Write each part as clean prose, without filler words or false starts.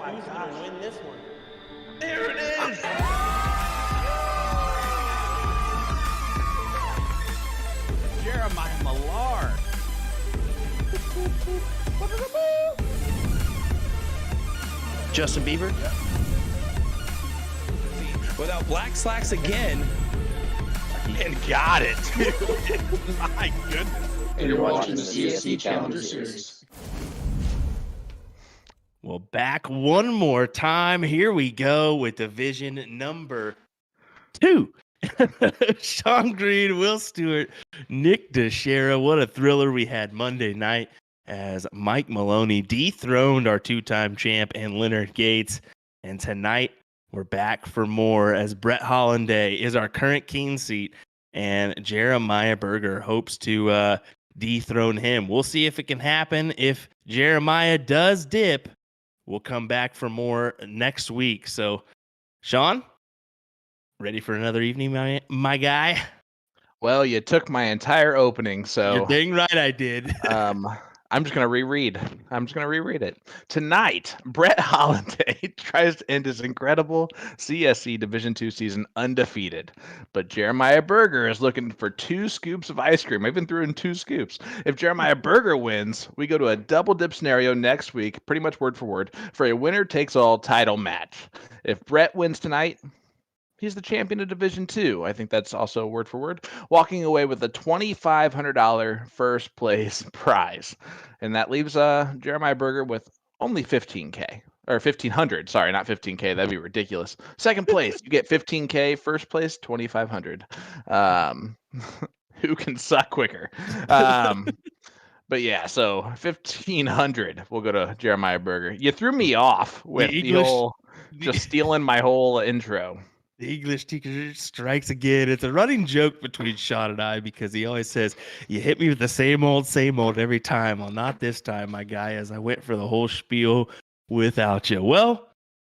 who's going to win this one. There it is! Jeremiah Millar. Justin Bieber? Without black slacks again. And got it, dude. My goodness. And you're watching the CSC Challenger Series. Well, back one more time. Here we go with division number 2. Sean Green, Will Stuart, Nick Dichiria. What a thriller we had Monday night as Mike Maloney dethroned our 2-time champ and Leonard Gates. And tonight we're back for more as Brett Hollinday is our current king seat and Jeremiah Berger hopes to dethrone him. We'll see if it can happen. If Jeremiah does dip, we'll come back for more next week. So, Sean, ready for another evening, my guy? Well, you took my entire opening, so You're dang right I did. I'm just going to reread. I'm just going to reread it. Tonight, Brett Hollinday tries to end his incredible CSC Division II season undefeated. But Jeremiah Berger is looking for 2 scoops of ice cream. I've been through in 2 scoops. If Jeremiah Berger wins, we go to a double dip scenario next week, pretty much word for word, for a winner-takes-all title match. If Brett wins tonight, he's the champion of Division II. I think that's also word for word. Walking away with a $2,500 first place prize. And that leaves Jeremiah Berger with only $15K. Or $1,500. Sorry, not $15K. That'd be ridiculous. Second place, you get $15K. First place, $2,500. Who can suck quicker? But yeah, so $1,500 will go to Jeremiah Berger. You threw me off with the whole just stealing my whole intro. The English teacher strikes again. It's a running joke between Sean and I because he always says, you hit me with the same old every time. Well, not this time, my guy, as I went for the whole spiel without you. Well,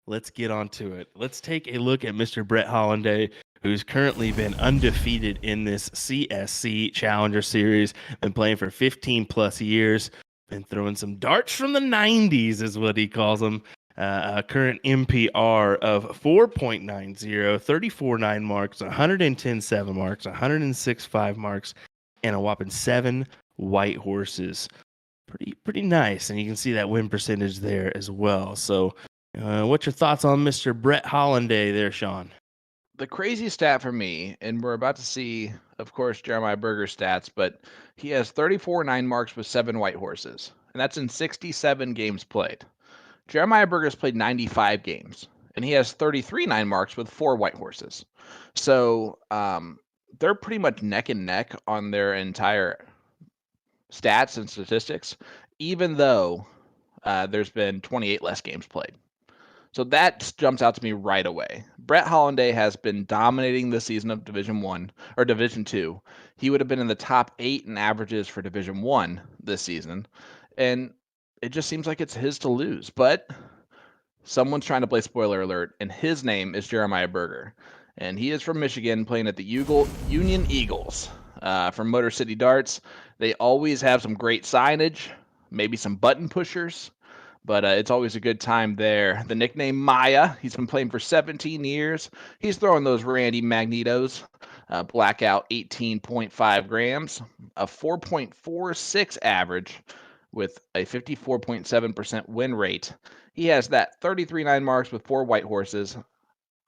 let's get on to it. Let's take a look at Mr. Brett Hollinday, who's currently been undefeated in this CSC Challenger Series, been playing for 15 plus years, been throwing some darts from the 90s is what he calls them. A current MPR of 4.90, 34.9 marks, 110.7 marks, 106.5 marks, and a whopping 7 white horses. Pretty nice, and you can see that win percentage there as well. So, what's your thoughts on Mr. Brett Hollinday there, Sean? The crazy stat for me, and we're about to see, of course, Jeremiah Berger's stats, but he has 34.9 marks with 7 white horses, and that's in 67 games played. Jeremiah Berger's played 95 games, and he has 33.9 marks with 4 white horses. So they're pretty much neck and neck on their entire stats and statistics, even though there's been 28 less games played. So that jumps out to me right away. Brett Hollinday has been dominating the season of Division 1 or Division 2. He would have been in the top 8 in averages for Division 1 this season. And it just seems like it's his to lose, but someone's trying to play spoiler alert, and his name is Jeremiah Berger, and he is from Michigan, playing at the Union Eagles from Motor City Darts. They always have some great signage, maybe some button pushers, but it's always a good time there. The nickname Maya, he's been playing for 17 years. He's throwing those Randy Magnetos, blackout 18.5 grams, a 4.46 average, with a 54.7% win rate. He has that 33.9 marks with 4 white horses,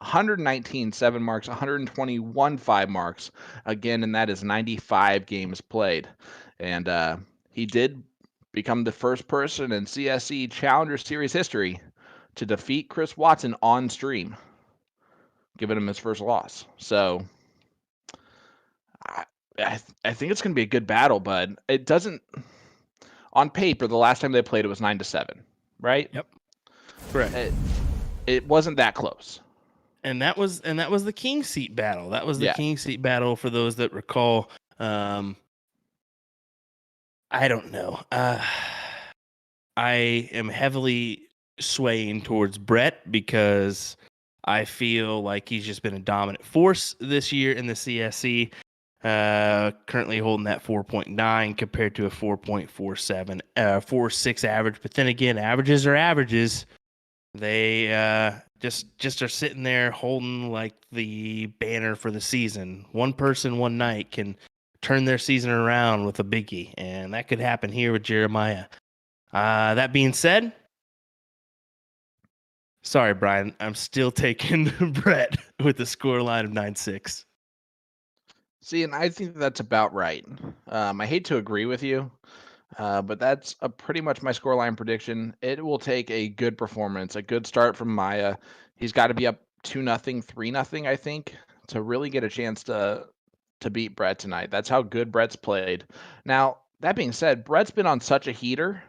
119.7 marks, 121.5 marks, again, and that is 95 games played. And he did become the first person in CSC Challenger Series history to defeat Chris Watson on stream, giving him his first loss. So I think it's going to be a good battle, but it doesn't... On paper, the last time they played, it was 9-7, right? Yep, correct. It wasn't that close, and that was the king seat battle. That was the king seat battle for those that recall. I don't know. I am heavily swaying towards Brett because I feel like he's just been a dominant force this year in the CSC. Currently holding that 4.9 compared to a 4.47, 4.6 average. But then again, averages are averages. They just are sitting there holding like the banner for the season. One person one night can turn their season around with a biggie, and that could happen here with Jeremiah. That being said, sorry, Brian, I'm still taking Brett with the scoreline of 9-6. See, and I think that's about right. I hate to agree with you, but that's pretty much my scoreline prediction. It will take a good performance, a good start from Maya. He's got to be up 2-0, 3-0, I think, to really get a chance to beat Brett tonight. That's how good Brett's played. Now, that being said, Brett's been on such a heater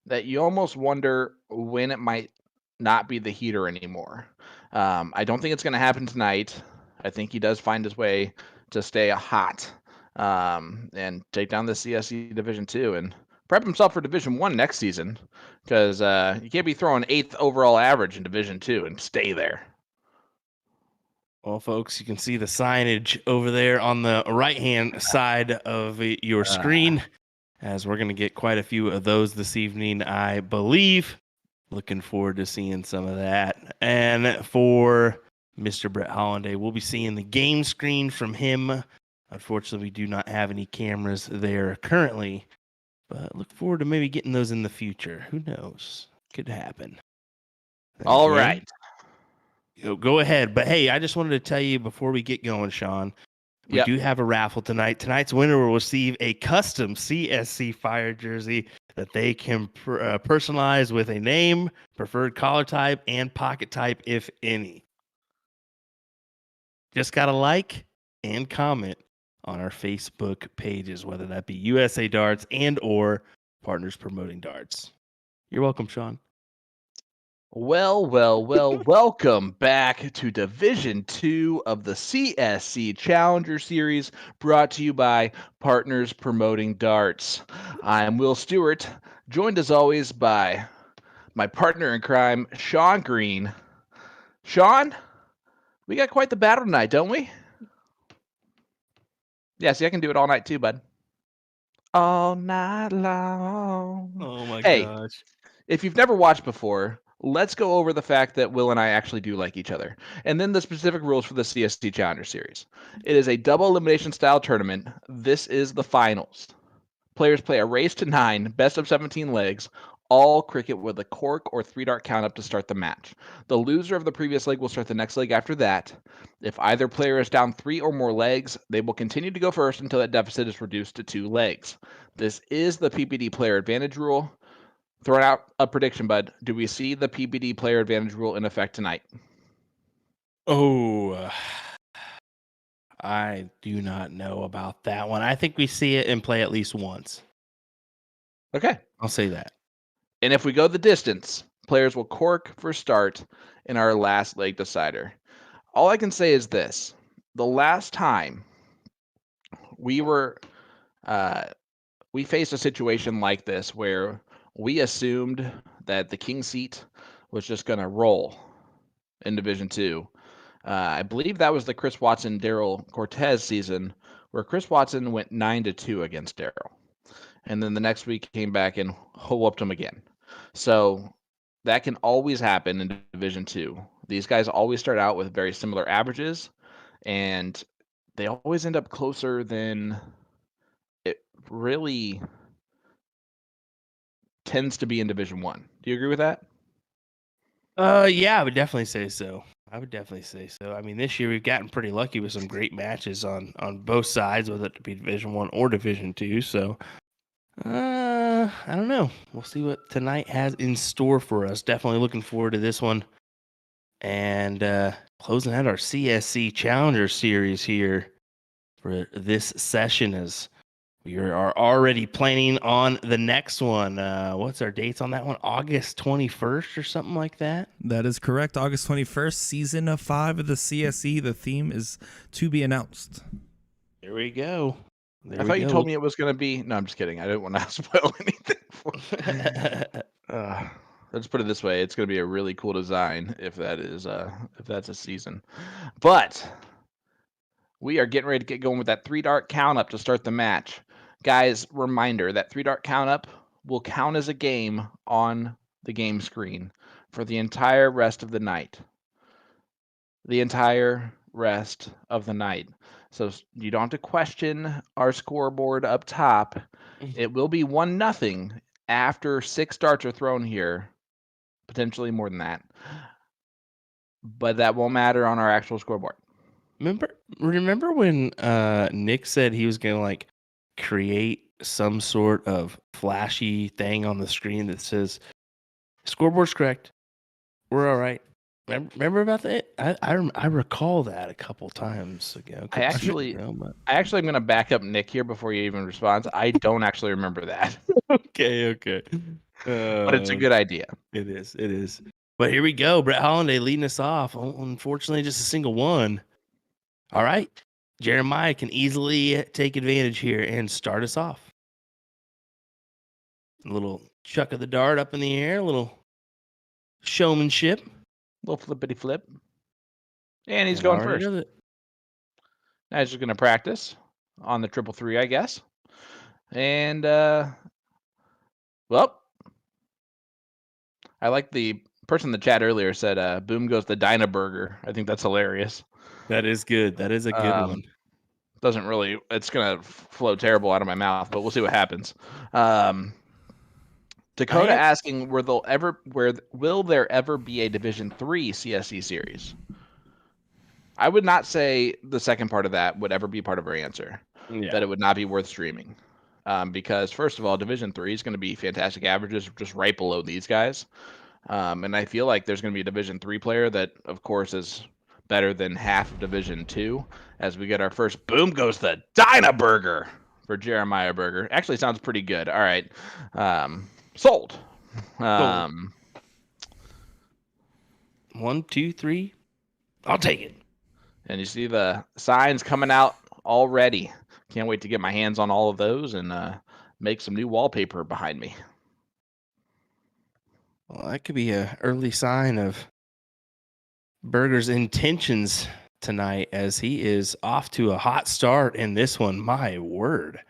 that you almost wonder when it might not be the heater anymore. I don't think it's going to happen tonight. I think he does find his way to stay hot and take down the CSC Division 2 and prep himself for Division 1 next season, because you can't be throwing 8th overall average in Division 2 and stay there. Well, folks, you can see the signage over there on the right-hand side of your screen, as we're going to get quite a few of those this evening, I believe. Looking forward to seeing some of that. And for Mr. Brett Hollinday, we'll be seeing the game screen from him. Unfortunately, we do not have any cameras there currently, but look forward to maybe getting those in the future. Who knows? Could happen. All right. Go ahead. But hey, I just wanted to tell you before we get going, Sean, we do have a raffle tonight. Tonight's winner will receive a custom CSC Fire jersey that they can personalize with a name, preferred collar type, and pocket type, if any. Just got to like and comment on our Facebook pages, whether that be USA Darts and or Partners Promoting Darts. You're welcome, Sean. Well, welcome back to Division 2 of the CSC Challenger Series, brought to you by Partners Promoting Darts. I'm Will Stewart, joined as always by my partner in crime, Sean Green. Sean, we got quite the battle tonight, don't we? Yeah, see, I can do it all night too, bud. All night long. Oh my Hey, gosh. if you've never watched before, let's go over the fact that Will and I actually do like each other, and then the specific rules for the CSC Challenger Series. It is a double elimination style tournament. This is the finals. Players play a race to 9, best of 17 legs, all cricket with a cork or 3-dart count up to start the match. The loser of the previous leg will start the next leg after that. If either player is down 3 or more legs, they will continue to go first until that deficit is reduced to 2 legs. This is the PPD player advantage rule. Throwing out a prediction, bud. Do we see the PPD player advantage rule in effect tonight? Oh, I do not know about that one. I think we see it in play at least once. Okay. I'll say that. And if we go the distance, players will cork for start in our last leg decider. All I can say is this. The last time we faced a situation like this where we assumed that the king seat was just going to roll in Division 2. I believe that was the Chris Watson Daryl Cortez season, where Chris Watson went 9-2 against Daryl, and then the next week came back and whooped him again. So that can always happen in Division 2. These guys always start out with very similar averages, and they always end up closer than it really tends to be in Division 1. Do you agree with that? Yeah, I would definitely say so. I mean, this year we've gotten pretty lucky with some great matches on both sides, whether it be Division 1 or Division 2. So, I don't know. We'll see what tonight has in store for us. Definitely looking forward to this one. And closing out our CSC Challenger Series here for this session as we are already planning on the next one. What's our dates on that one? August 21st or something like that? That is correct. August 21st, season 5 of the CSE. The theme is to be announced. There we go. I thought you told me it was going to be... No, I'm just kidding. I didn't want to spoil anything for you. Let's put it this way. It's going to be a really cool design if that's a season. But we are getting ready to get going with that 3-dart count up to start the match. Guys, reminder, that 3-dart count up will count as a game on the game screen. for the entire rest of the night. The entire rest of the night. So you don't have to question our scoreboard up top. It will be 1-0 after 6 darts are thrown here, potentially more than that. But that won't matter on our actual scoreboard. Remember when Nick said he was gonna like create some sort of flashy thing on the screen that says scoreboard's correct, we're all right. Remember about that? I recall that a couple times ago. I actually am going to back up Nick here before you even respond. I don't actually remember that. Okay. But it's a good idea. It is. But here we go. Brett Hollinday leading us off. Unfortunately, just a single one. All right. Jeremiah can easily take advantage here and start us off. A little chuck of the dart up in the air, a little showmanship. Little flippity flip. And he's going first. Now he's just going to practice on the 333, I guess. And, well, I like the person in the chat earlier said, boom goes the Dyna Burger. I think that's hilarious. That is good. That is a good one. Doesn't really, it's going to flow terrible out of my mouth, but we'll see what happens. Dakota asking, will there ever be a Division III CSC series? I would not say the second part of that would ever be part of our answer. Yeah. That it would not be worth streaming. Because first of all, Division III is going to be fantastic averages just right below these guys. And I feel like there's going to be a Division III player that, of course, is better than half of Division II. As we get our first boom goes the Dyna Burger for Jeremiah Burger. Actually sounds pretty good. All right. Sold. 1, 2, 3. I'll take it. And you see the signs coming out already. Can't wait to get my hands on all of those and make some new wallpaper behind me. Well, that could be an early sign of Burger's intentions tonight, as he is off to a hot start in this one. My word.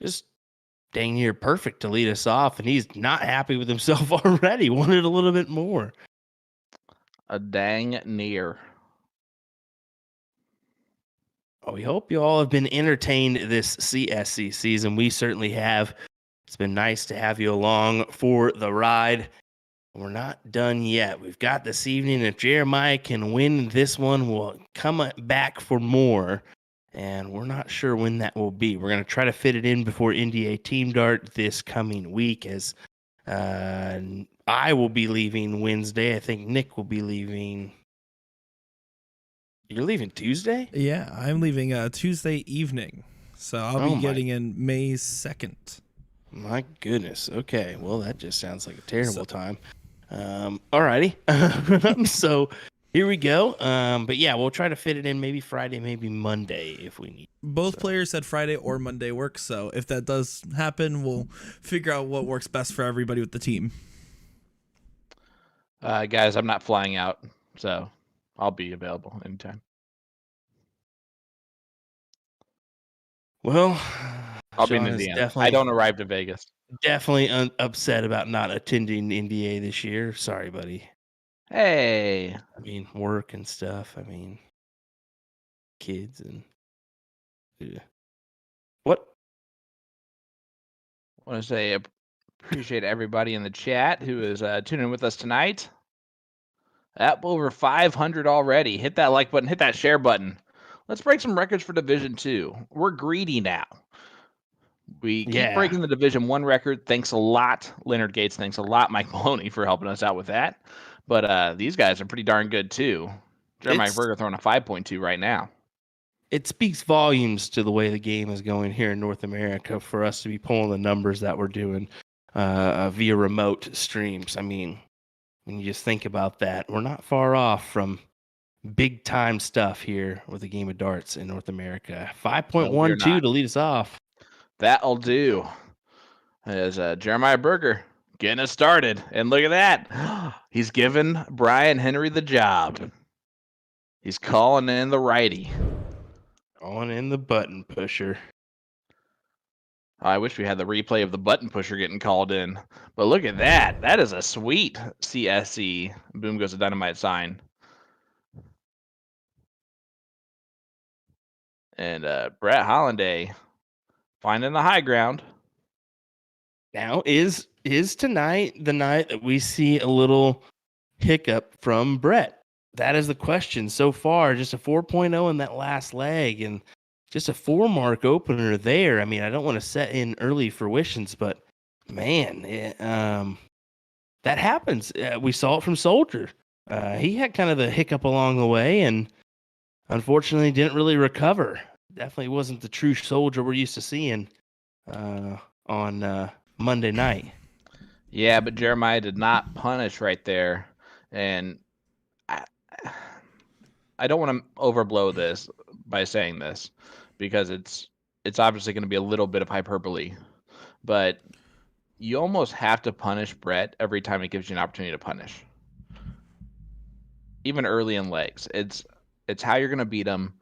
Just dang near perfect to lead us off, and he's not happy with himself already. Wanted a little bit more. A dang near. Well, we hope you all have been entertained this CSC season. We certainly have. It's been nice to have you along for the ride. We're not done yet. We've got this evening. If Jeremiah can win this one, we'll come back for more. And we're not sure when that will be. We're going to try to fit it in before NDA Team Dart this coming week, as I will be leaving Wednesday. I think Nick will be leaving. You're leaving Tuesday? Yeah, I'm leaving Tuesday evening. So I'll be getting in May 2nd. My goodness. Okay. Well, that just sounds like a terrible time. Alrighty. So here we go. But yeah, we'll try to fit it in maybe Friday, maybe Monday if we need. Both players said Friday or Monday works. So if that does happen, we'll figure out what works best for everybody with the team. Guys, I'm not flying out, so I'll be available anytime. Well, I'll be in Indiana. I don't arrive to Vegas. Definitely upset about not attending NDA this year. Sorry, buddy. Hey. I mean, work and stuff. I mean, kids and yeah. What? I want to say appreciate everybody in the chat who is tuning in with us tonight. Up over 500 already. Hit that like button. Hit that share button. Let's break some records for Division 2. We're greedy now. We keep breaking the Division 1 record. Thanks a lot, Leonard Gates. Thanks a lot, Mike Maloney, for helping us out with that. But these guys are pretty darn good, too. Jeremiah Burger throwing a 5.2 right now. It speaks volumes to the way the game is going here in North America for us to be pulling the numbers that we're doing via remote streams. I mean, when you just think about that, we're not far off from big time stuff here with the game of darts in North America. 5.12 to lead us off. That'll do. As Jeremiah Burger getting us started. And look at that. He's giving Brian Henry the job. He's calling in the righty. Calling in the button pusher. I wish we had the replay of the button pusher getting called in. But look at that. That is a sweet CSC. Boom goes the dynamite sign. And Brett Hollinday finding the high ground. Now, is tonight the night that we see a little hiccup from Brett? That is the question so far. Just a 4.0 in that last leg and just a 4-mark opener there. I mean, I don't want to set in early fruitions, but man, that happens. We saw it from Soldier. He had kind of the hiccup along the way and unfortunately didn't really recover. Definitely wasn't the true Soldier we're used to seeing on Monday night. Yeah, but Jeremiah did not punish right there. And I don't want to overblow this by saying this because it's obviously going to be a little bit of hyperbole. But you almost have to punish Brett every time it gives you an opportunity to punish. Even early in legs. It's how you're going to beat him.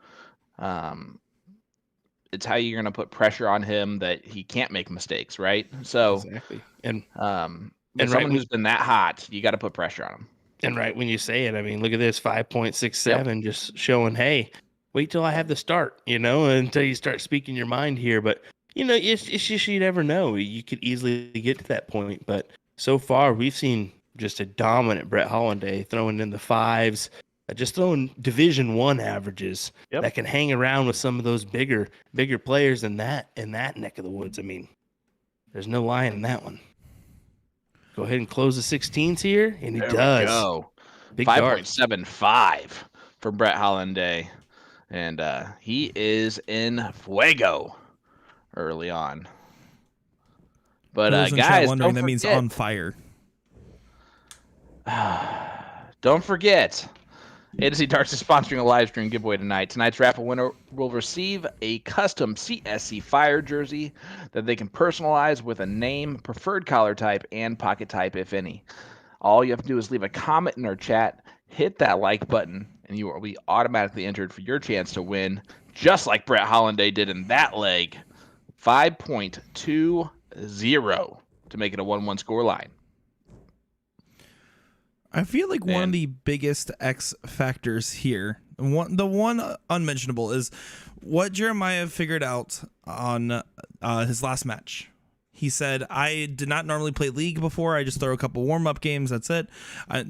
It's how you're going to put pressure on him that he can't make mistakes, right? So exactly. And someone who's been that hot, you got to put pressure on him. And right when you say it, I mean, look at this 5.67, just showing, hey, wait till I have the start, until you start speaking your mind here. But, it's just you never know. You could easily get to that point. But so far, we've seen just a dominant Brett Hollinday throwing in the fives, just throwing Division I averages that can hang around with some of those bigger players in that neck of the woods. I mean, there's no lying in that one. Go ahead and close the 16s here, and he does. Go. 5.75 for Brett Hollinday, and he is in fuego early on. But guys, wondering, that means on fire. Don't forget, A2C Darts is sponsoring a live stream giveaway tonight. Tonight's raffle winner will receive a custom CSC Fire jersey that they can personalize with a name, preferred collar type, and pocket type, if any. All you have to do is leave a comment in our chat, hit that like button, and you will be automatically entered for your chance to win, just like Brett Hollinday did in that leg. 5.20 to make it a 1-1 score line. I feel like one of the biggest X factors here, the one unmentionable, is what Jeremiah figured out on his last match. He said, I did not normally play League before. I just throw a couple warm-up games. That's it.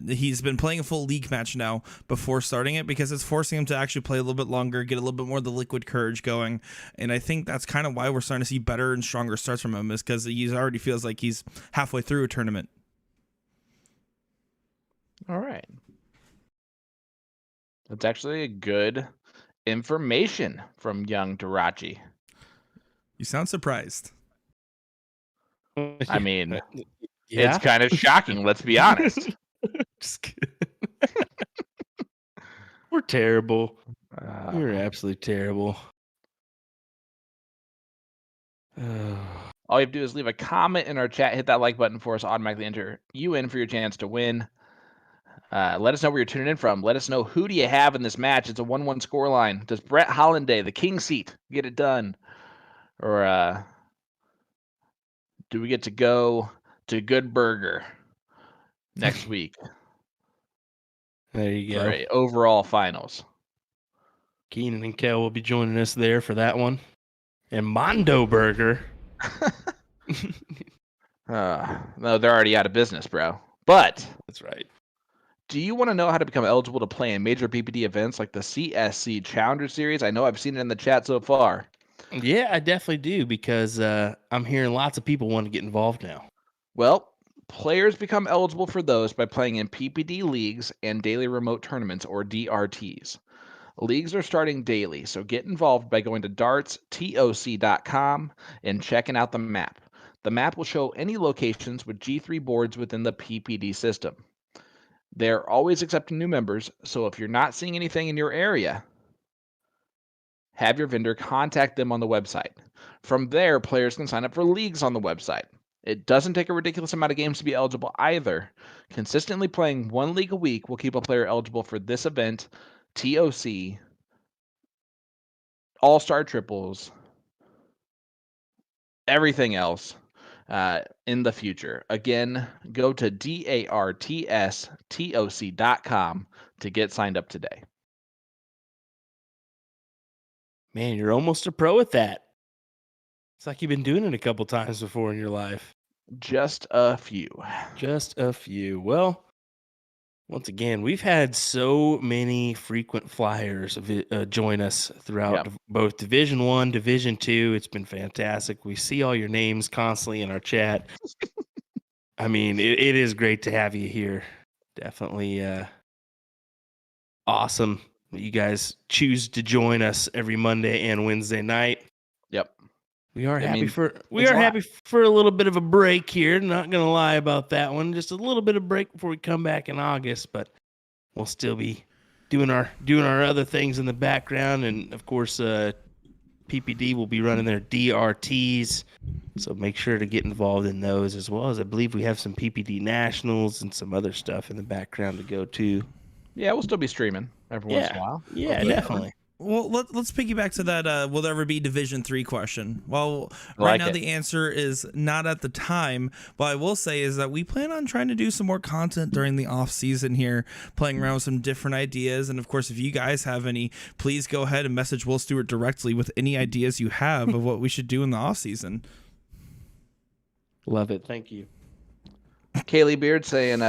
He's been playing a full League match now before starting it because it's forcing him to actually play a little bit longer, get a little bit more of the liquid courage going. And I think that's kind of why we're starting to see better and stronger starts from him, is because he already feels like he's halfway through a tournament. All right. That's actually a good information from young Dichiria. You sound surprised. I mean, it's kind of shocking, let's be honest. Just kidding. We're terrible. We're absolutely terrible. All you have to do is leave a comment in our chat, hit that like button for us, automatically enter you in for your chance to win. Let us know where you're tuning in from. Let us know who do you have in this match. It's a 1-1 scoreline. Does Brett Hollinday, the king seat, get it done? Or do we get to go to Good Burger next week? There you go. For overall finals. Keenan and Kel will be joining us there for that one. And Mondo Burger. No, they're already out of business, bro. But that's right. Do you want to know how to become eligible to play in major PPD events like the CSC Challenger Series? I know I've seen it in the chat so far. Yeah, I definitely do, because I'm hearing lots of people want to get involved now. Well, players become eligible for those by playing in PPD leagues and daily remote tournaments, or DRTs. Leagues are starting daily, so get involved by going to dartstoc.com and checking out the map. The map will show any locations with G3 boards within the PPD system. They're always accepting new members, so if you're not seeing anything in your area, have your vendor contact them on the website. From there, players can sign up for leagues on the website. It doesn't take a ridiculous amount of games to be eligible either. Consistently playing one league a week will keep a player eligible for this event, TOC, All-Star Triples, everything else in the future. Again, go to dartstoc.com to get signed up today. Man, you're almost a pro at that. It's like you've been doing it a couple times before in your life. Just a few. Just a few. Well, once again, we've had so many frequent flyers join us throughout both Division 1, Division 2. It's been fantastic. We see all your names constantly in our chat. I mean, it is great to have you here. Definitely awesome that you guys choose to join us every Monday and Wednesday night. Yep. We are happy for a little bit of a break here. Not gonna lie about that one. Just a little bit of break before we come back in August, but we'll still be doing our other things in the background, and of course, PPD will be running their DRTs. So make sure to get involved in those, as well as I believe we have some PPD nationals and some other stuff in the background to go to. Yeah, we'll still be streaming every once in a while. Yeah, definitely. Well, let's piggyback to that. Will there ever be Division 3 question? Well, right now the answer is not at the time. What I will say is that we plan on trying to do some more content during the off season here, playing around with some different ideas. And of course, if you guys have any, please go ahead and message Will Stewart directly with any ideas you have of what we should do in the off season. Love it. Thank you. Kaylee Beard saying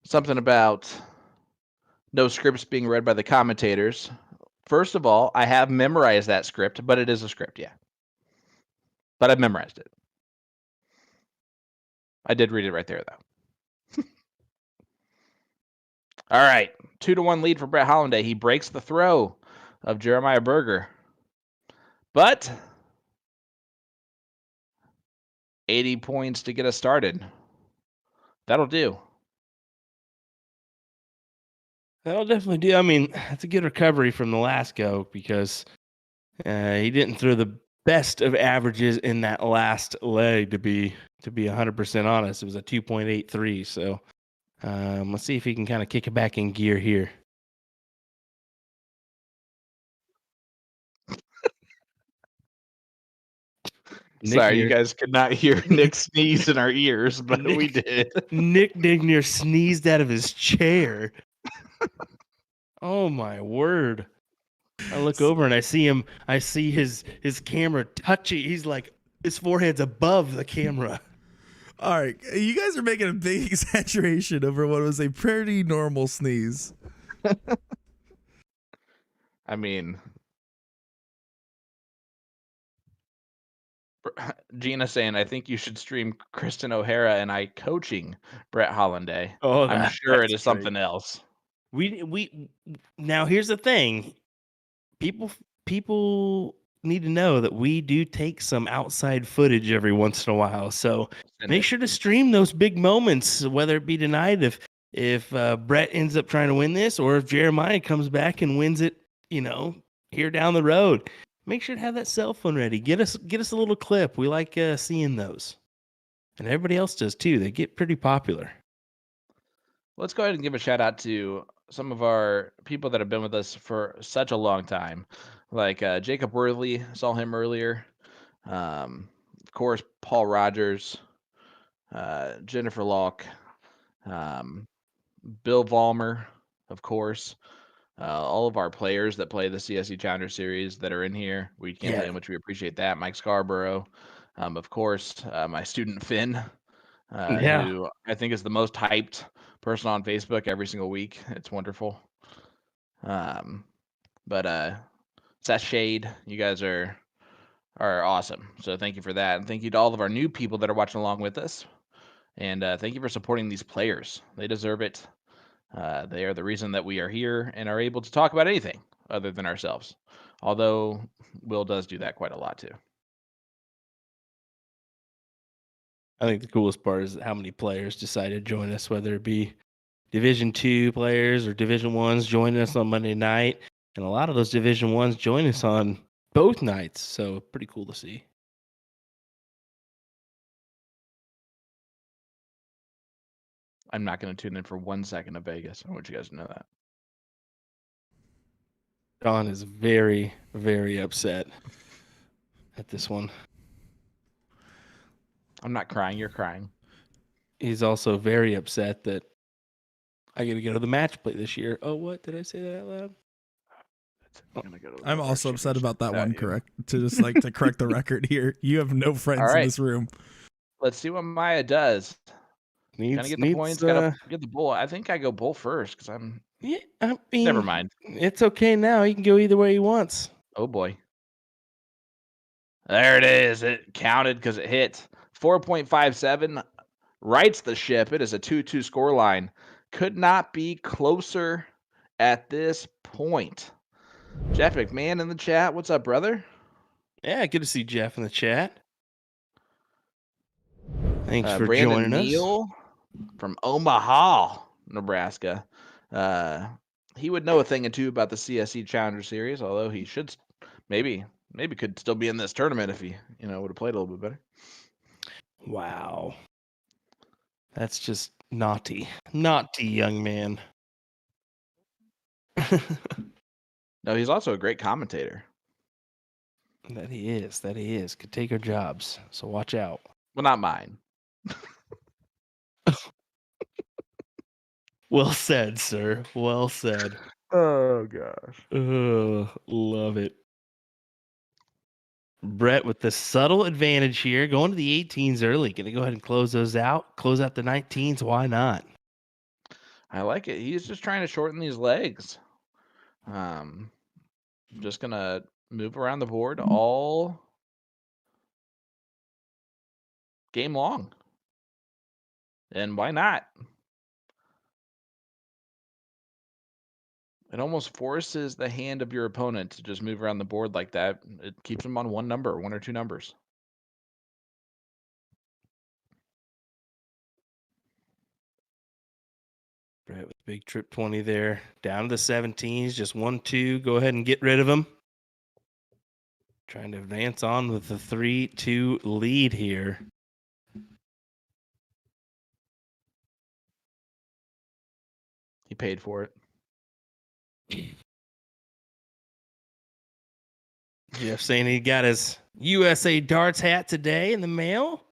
something about no scripts being read by the commentators. First of all, I have memorized that script, but it is a script, yeah. But I've memorized it. I did read it right there, though. All right, 2-1 lead for Brett Hollinday. He breaks the throw of Jeremiah Berger. But 80 points to get us started. That'll do. That'll definitely do. I mean, that's a good recovery from the last go, because he didn't throw the best of averages in that last leg, to be 100% honest. It was a 2.83. So let's see if he can kind of kick it back in gear here. Sorry, you guys could not hear Nick sneeze in our ears, but we did. Nick Dichiria sneezed out of his chair. Oh my word. I look over and I see him. I see his camera touching. He's like, his forehead's above the camera. All right, you guys are making a big exaggeration over what was a pretty normal sneeze. I mean, Gina saying, I think you should stream Kristen O'Hara and I coaching Brett Hollinday. Oh, I'm sure it is something else. We now, here's the thing. People need to know that we do take some outside footage every once in a while. So make sure to stream those big moments, whether it be tonight if Brett ends up trying to win this, or if Jeremiah comes back and wins it, here down the road. Make sure to have that cell phone ready. Get us a little clip. We like seeing those. And everybody else does too. They get pretty popular. Let's go ahead and give a shout out to some of our people that have been with us for such a long time, like Jacob Worthy, saw him earlier. Of course, Paul Rogers, Jennifer Locke, Bill Vollmer, of course. All of our players that play the CSC Challenger Series that are in here, we can't play them, which we appreciate that. Mike Scarborough, of course, my student Finn, who I think is the most hyped person on Facebook every single week. It's wonderful. But Seth Shade, you guys are awesome. So thank you for that, and thank you to all of our new people that are watching along with us. And thank you for supporting these players. They deserve it. They are the reason that we are here and are able to talk about anything other than ourselves. Although Will does do that quite a lot too. I think the coolest part is how many players decided to join us, whether it be Division 2 players or Division 1s joining us on Monday night. And a lot of those Division 1s join us on both nights. So pretty cool to see. I'm not going to tune in for 1 second of Vegas. I want you guys to know that. Don is very, very upset. at this one. I'm not crying. You're crying. He's also very upset that I got to go to the match play this year. Oh, what? Did I say that out loud? I'm also upset about that one. You. Correct. To just like to correct the record here. You have no friends All right. in this room. Let's see what Maya does. Gotta get the points. Gotta get the bull. I think I go bull first because I'm. Yeah, I mean, Never mind. It's okay now. He can go either way he wants. Oh boy. There it is. It counted because it hit 4.57. Rights the ship. It is a 2-2 scoreline. Could not be closer at this point. Jeff McMahon in the chat. What's up, brother? Yeah, good to see Jeff in the chat. Thanks for Brandon joining Neal from Omaha, Nebraska. He would know a thing or two about the CSC Challenger Series, although he should maybe could still be in this tournament if he would have played a little bit better. Wow. That's just naughty, young man. No, he's also a great commentator. That he is. Could take our jobs, so watch out. Well, not mine. Well said, sir. Well said. Oh, gosh. Love it. Brett with the subtle advantage here, going to the 18s early. Going to go ahead and close those out. Close out the 19s. Why not? I like it. He's just trying to shorten these legs. Just going to move around the board all game long. And why not? It almost forces the hand of your opponent to just move around the board like that. It keeps them on one or two numbers. Brett with big trip 20 there. Down to the 17s. Just 1-2. Go ahead and get rid of them. Trying to advance on with the 3-2 lead here. He paid for it. Jeff saying he got his USA Darts hat today in the mail.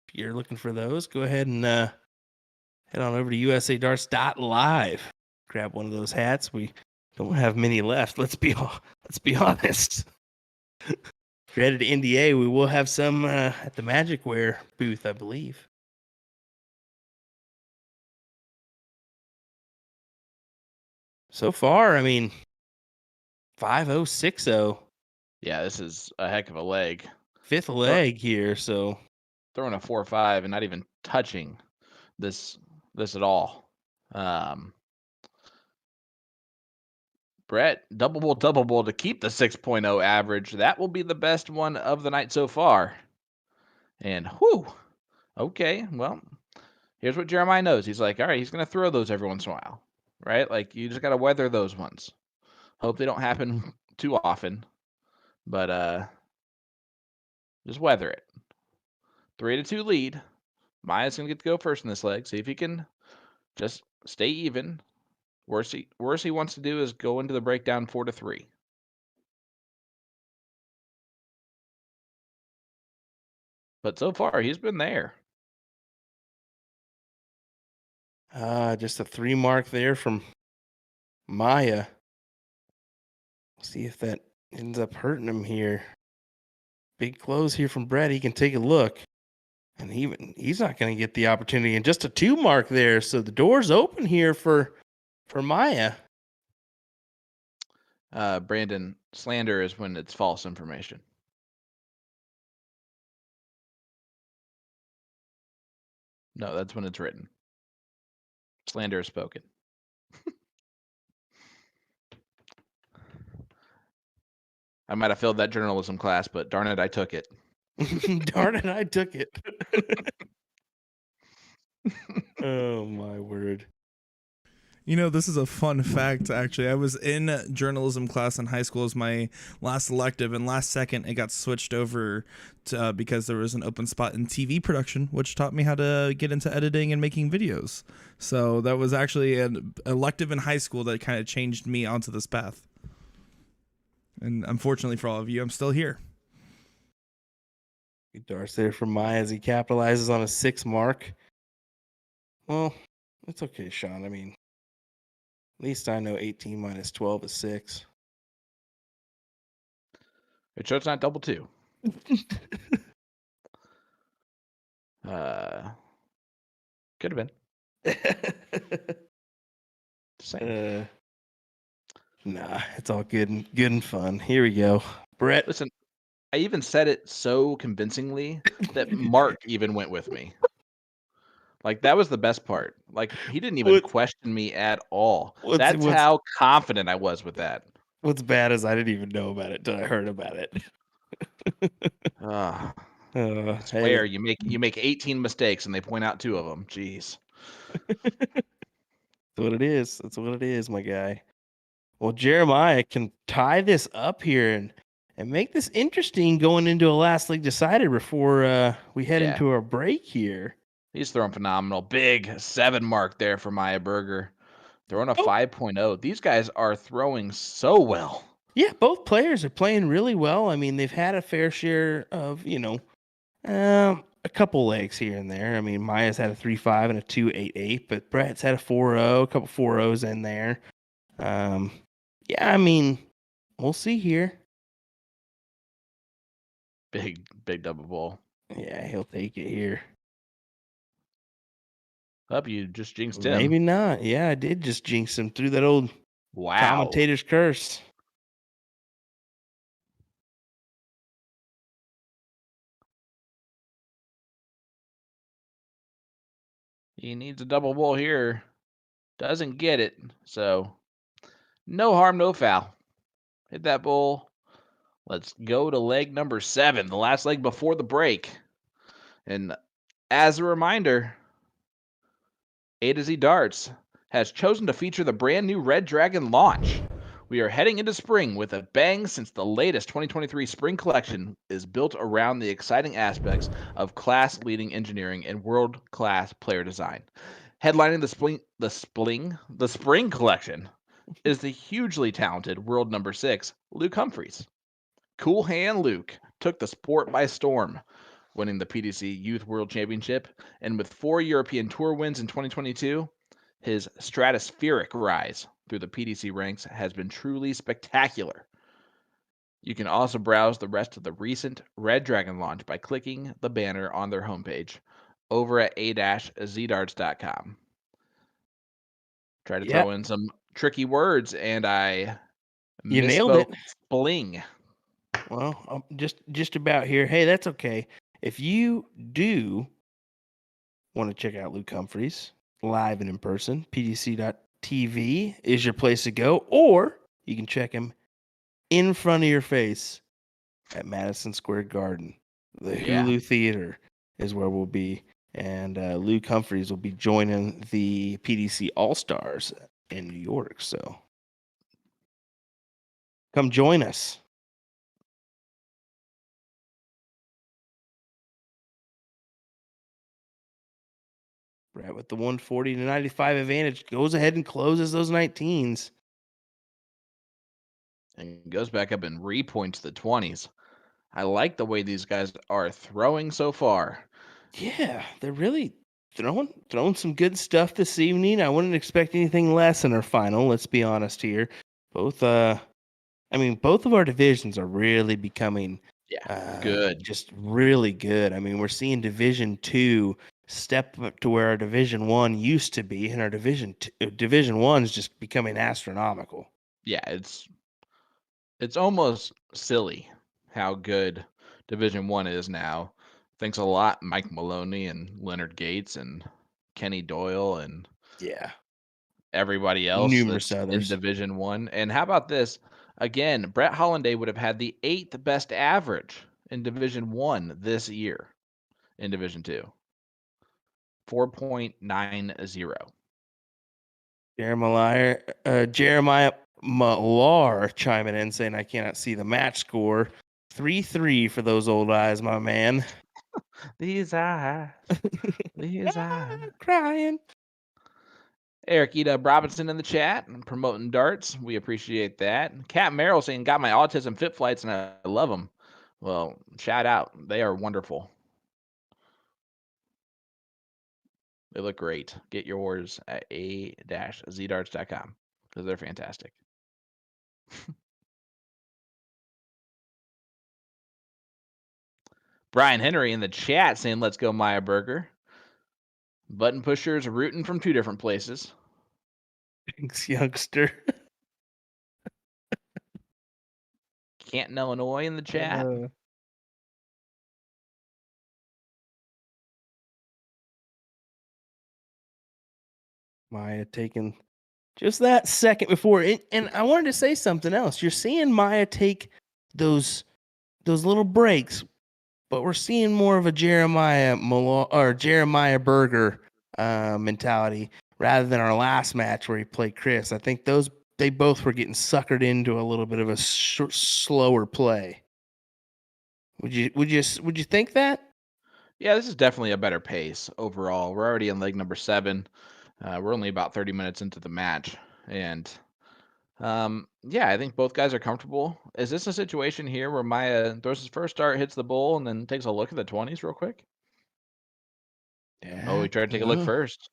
If you're looking for those, go ahead and head on over to usadarts.live. Grab one of those hats. We don't have many left. Let's be honest. If you're headed to NDA, we will have some at the Magic Wear booth, I believe. So far, I mean, 5-0, 6-0. Yeah, this is a heck of a leg. Fifth leg here, so throwing a 4-5 and not even touching this at all. Brett, double bull to keep the 6.0 average. That will be the best one of the night so far. And whew. Okay, well, here's what Jeremiah knows. He's like, all right, he's going to throw those every once in a while, right? Like, you just got to weather those ones. Hope they don't happen too often, but just weather it. 3-2 lead. Maya's going to get to go first in this leg. See if he can just stay even. Worst he wants to do is go into the breakdown 4-3. But so far, he's been there. Just a 3 mark there from Maya. See if that ends up hurting him here. Big close here from Brett. He can take a look. And he's not going to get the opportunity. And just a 2 mark there. So the door's open here for Maya. Brandon, slander is when it's false information. No, that's when it's written. Slander is spoken. I might have failed that journalism class, but darn it, I took it. Darn it, I took it. Oh, my word. You know, this is a fun fact, actually. I was in journalism class in high school as my last elective, and last second it got switched over to, because there was an open spot in TV production, which taught me how to get into editing and making videos. So that was actually an elective in high school that kind of changed me onto this path. And unfortunately for all of you, I'm still here. Good darts there from Maya as he capitalizes on a 6 mark. Well, it's okay, Sean. I mean, at least I know 18 minus 12 is 6. It shows it's not double 2. Could have been. Nah, it's all good and fun. Here we go. Brett. Listen, I even said it so convincingly that Mark even went with me. Like, that was the best part. Like, he didn't even question me at all. That's how confident I was with that. What's bad is I didn't even know about it until I heard about it. I swear, you make 18 mistakes and they point out 2 of them. Jeez. That's what it is. That's what it is, my guy. Well, Jeremiah can tie this up here and make this interesting going into a last league decider before we head into our break here. He's throwing phenomenal. Big 7 mark there for Maya Berger. Throwing a 5.0. These guys are throwing so well. Yeah, both players are playing really well. I mean, they've had a fair share of, a couple legs here and there. I mean, Maya's had a 3.5 and a 2.88, but Brett's had a 4.0, a couple 4.0s in there. Yeah, I mean, we'll see here. Big double ball. Yeah, he'll take it here. Up, you just jinxed him. Maybe not. Yeah, I did just jinx him through that old commentator's curse. He needs a double ball here. Doesn't get it. So, no harm, no foul. Hit that ball. Let's go to leg number 7, the last leg before the break. And as a reminder, A to Z Darts has chosen to feature the brand new Red Dragon launch. We are heading into spring with a bang since the latest 2023 spring collection is built around the exciting aspects of class-leading engineering and world-class player design. Headlining the spring collection is the hugely talented world number 6, Luke Humphreys. Cool Hand Luke took the sport by storm, winning the PDC Youth World Championship, and with 4 European Tour wins in 2022, his stratospheric rise through the PDC ranks has been truly spectacular. You can also browse the rest of the recent Red Dragon launch by clicking the banner on their homepage over at a-zdarts.com. Try to throw in some tricky words, and I nailed it. Spling. Well, I'm just about here. Hey, that's okay. If you do want to check out Luke Humphreys live and in person, pdc.tv is your place to go, or you can check him in front of your face at Madison Square Garden. The Hulu Theater is where we'll be, and Luke Humphreys will be joining the PDC All-Stars in New York, so come join us. Brett with the 140 to 95 advantage goes ahead and closes those 19s. And goes back up and repoints the 20s. I like the way these guys are throwing so far. Yeah, they're really throwing some good stuff this evening. I wouldn't expect anything less in our final, let's be honest here. Both of our divisions are really becoming good. Just really good. I mean, we're seeing Division 2 step up to where our Division 1 used to be, and our Division 1 is just becoming astronomical. Yeah, it's almost silly how good Division 1 is now. Thanks a lot, Mike Maloney and Leonard Gates and Kenny Doyle and everybody else numerous others in Division 1. And how about this? Again, Brett Hollinday would have had the 8th best average in Division 1 this year in Division 2. 4.90. Jeremiah Millar chiming in saying, I cannot see the match score. 3-3 for those old eyes, my man. These eyes. These eyes. Crying. Eric Edub Robinson in the chat promoting darts. We appreciate that. Cat Merrill saying, got my autism fit flights and I love them. Well, shout out. They are wonderful. They look great. Get yours at a-zdarts.com because they're fantastic. Brian Henry in the chat saying, let's go Maya Burger. Button pushers rooting from 2 different places. Thanks, youngster. Canton, Illinois in the chat. Maya taking just that second before it, and I wanted to say something else. You're seeing Maya take those little breaks, but we're seeing more of a Jeremiah Berger mentality rather than our last match where he played Chris. I think they both were getting suckered into a little bit of a slower play. Would you think that? Yeah, this is definitely a better pace overall. We're already in leg number 7. We're only about 30 minutes into the match, and yeah, I think both guys are comfortable. Is this a situation here where Maya throws his first start, hits the bull, and then takes a look at the 20s real quick? Yeah. Oh, he tried to take a look first.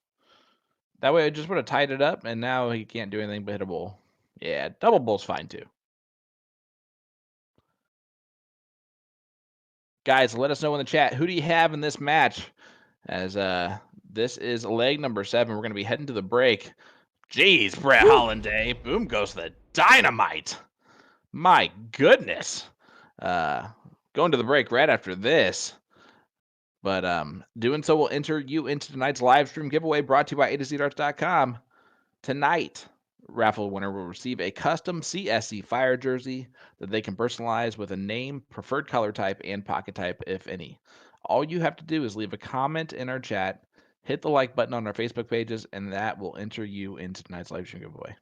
That way, it just would have tied it up, and now he can't do anything but hit a bull. Yeah, double bull's fine too. Guys, let us know in the chat, who do you have in this match? As this is leg number 7. We're going to be heading to the break. Jeez, Brett Hollinday. Boom goes the dynamite. My goodness. Going to the break right after this. But doing so will enter you into tonight's live stream giveaway brought to you by a-zdarts.com. Tonight, raffle winner will receive a custom CSC Fire jersey that they can personalize with a name, preferred color type, and pocket type, if any. All you have to do is leave a comment in our chat, hit the like button on our Facebook pages, and that will enter you into tonight's live stream giveaway.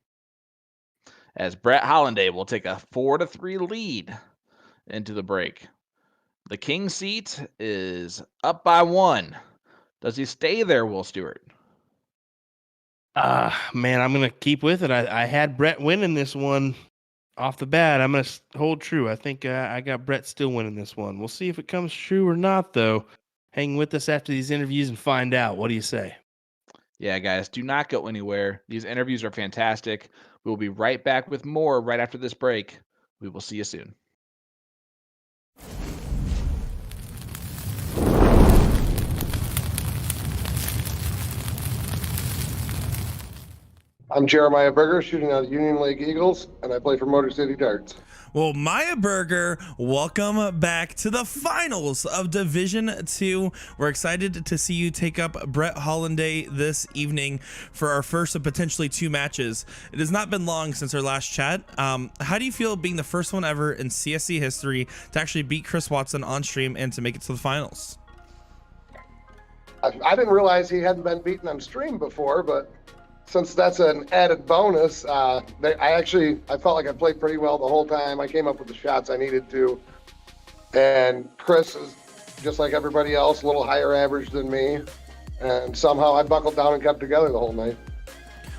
As Brett Hollinday will take a 4-3 lead into the break. The king seat is up by 1. Does he stay there, Will Stewart? Man, I'm gonna keep with it. I had Brett winning this one off the bat. I'm gonna hold true. I think I got Brett still winning this one. We'll see if it comes true or not, though. Hang with us after these interviews and find out. What do you say? Yeah, guys, do not go anywhere. These interviews are fantastic. We'll be right back with more right after this break. We will see you soon. I'm Jeremiah Berger, shooting out of Union Lake Eagles, and I play for Motor City Darts. Well, Maya Berger, welcome back to the finals of Division 2. We're excited to see you take up Brett Hollinday this evening for our first of potentially 2 matches. It has not been long since our last chat. How do you feel being the first one ever in CSC history to actually beat Chris Watson on stream and to make it to the finals? I didn't realize he hadn't been beaten on stream before, but since that's an added bonus, I felt like I played pretty well the whole time. I came up with the shots I needed to. And Chris is, just like everybody else, a little higher average than me. And somehow I buckled down and kept together the whole night.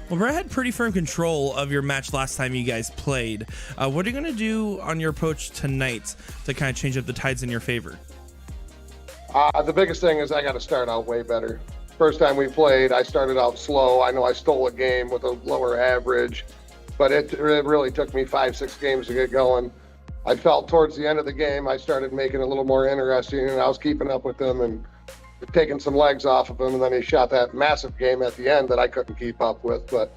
Well, Brett had pretty firm control of your match last time you guys played. What are you going to do on your approach tonight to kind of change up the tides in your favor? The biggest thing is I got to start out way better. First time we played, I started out slow. I know I stole a game with a lower average, but it really took me 5-6 games to get going. I felt towards the end of the game, I started making it a little more interesting, and I was keeping up with him and taking some legs off of him, and then he shot that massive game at the end that I couldn't keep up with. But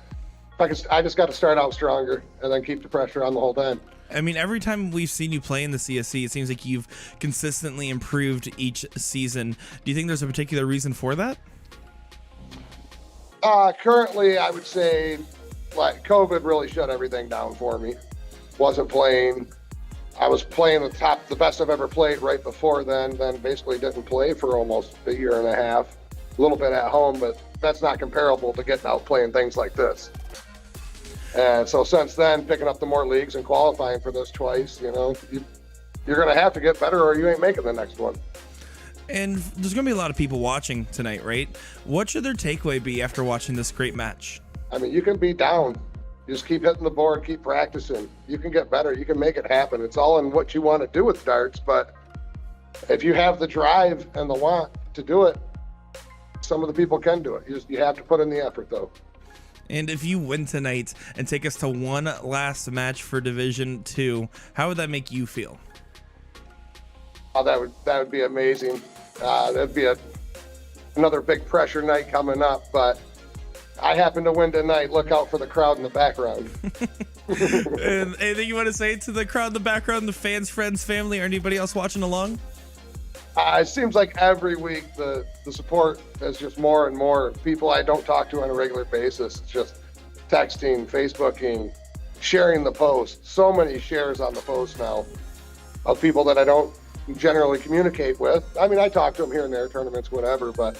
I just got to start out stronger and then keep the pressure on the whole time. I mean, every time we've seen you play in the CSC, it seems like you've consistently improved each season. Do you think there's a particular reason for that? Currently, I would say, like, COVID really shut everything down for me. Wasn't playing. I was playing the best I've ever played right before then basically didn't play for almost a year and a half. A little bit at home, but that's not comparable to getting out playing things like this. And so since then, picking up the more leagues and qualifying for this twice, you're going to have to get better or you ain't making the next one. And there's going to be a lot of people watching tonight, right? What should their takeaway be after watching this great match? I mean, you can be down. You just keep hitting the board, keep practicing. You can get better. You can make it happen. It's all in what you want to do with darts, but if you have the drive and the want to do it, some of the people can do it. You have to put in the effort, though. And if you win tonight and take us to one last match for Division 2, how would that make you feel? Oh, that would be amazing. That'd be another big pressure night coming up, but I happen to win tonight. Look out for the crowd in the background. And anything you want to say to the crowd in the background, the fans, friends, family, or anybody else watching along? It seems like every week the support is just more and more. People I don't talk to on a regular basis. It's just texting, Facebooking, sharing the post. So many shares on the post now of people that I don't generally communicate with. I mean, I talk to them here and there, tournaments, whatever, but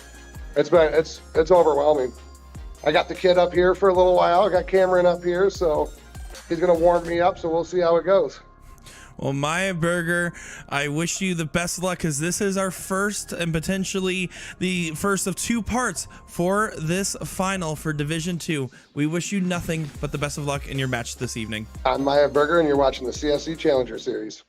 it's overwhelming. I got the kid up here for a little while. I got Cameron up here, so he's going to warm me up, so we'll see how it goes. Well, Maya Berger, I wish you the best of luck, because this is our first and potentially the first of 2 parts for this final for Division 2. We wish you nothing but the best of luck in your match this evening. I'm Maya Berger, and you're watching the CSC Challenger Series.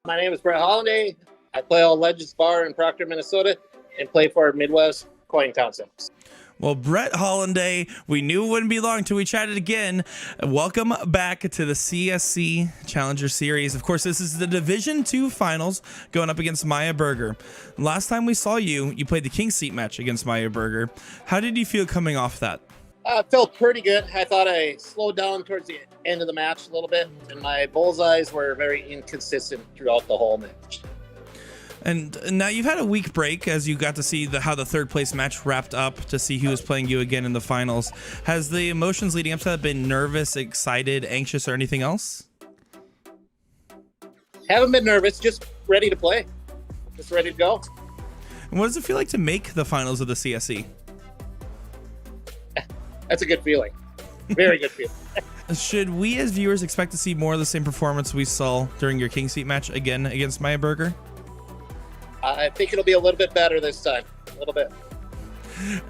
My name is Brett Hollinday. I play all Legends Bar in Proctor, Minnesota, and play for Midwest Coin Concepts. Well, Brett Hollinday, we knew it wouldn't be long until we chatted again. Welcome back to the CSC Challenger Series. Of course, this is the Division 2 finals going up against Maya Berger. Last time we saw you, you played the King Seat match against Maya Berger. How did you feel coming off that? Felt pretty good. I thought I slowed down towards the end of the match a little bit, and my bullseyes were very inconsistent throughout the whole match. And now you've had a week break as you got to see how the third place match wrapped up to see who was playing you again in the finals. Has the emotions leading up to that been nervous, excited, anxious, or anything else? Haven't been nervous, just ready to play. Just ready to go. And what does it feel like to make the finals of the CSC? That's a good feeling. Very good feeling. Should we as viewers expect to see more of the same performance we saw during your King Seat match again against Maya Berger? I think it'll be a little bit better this time. A little bit.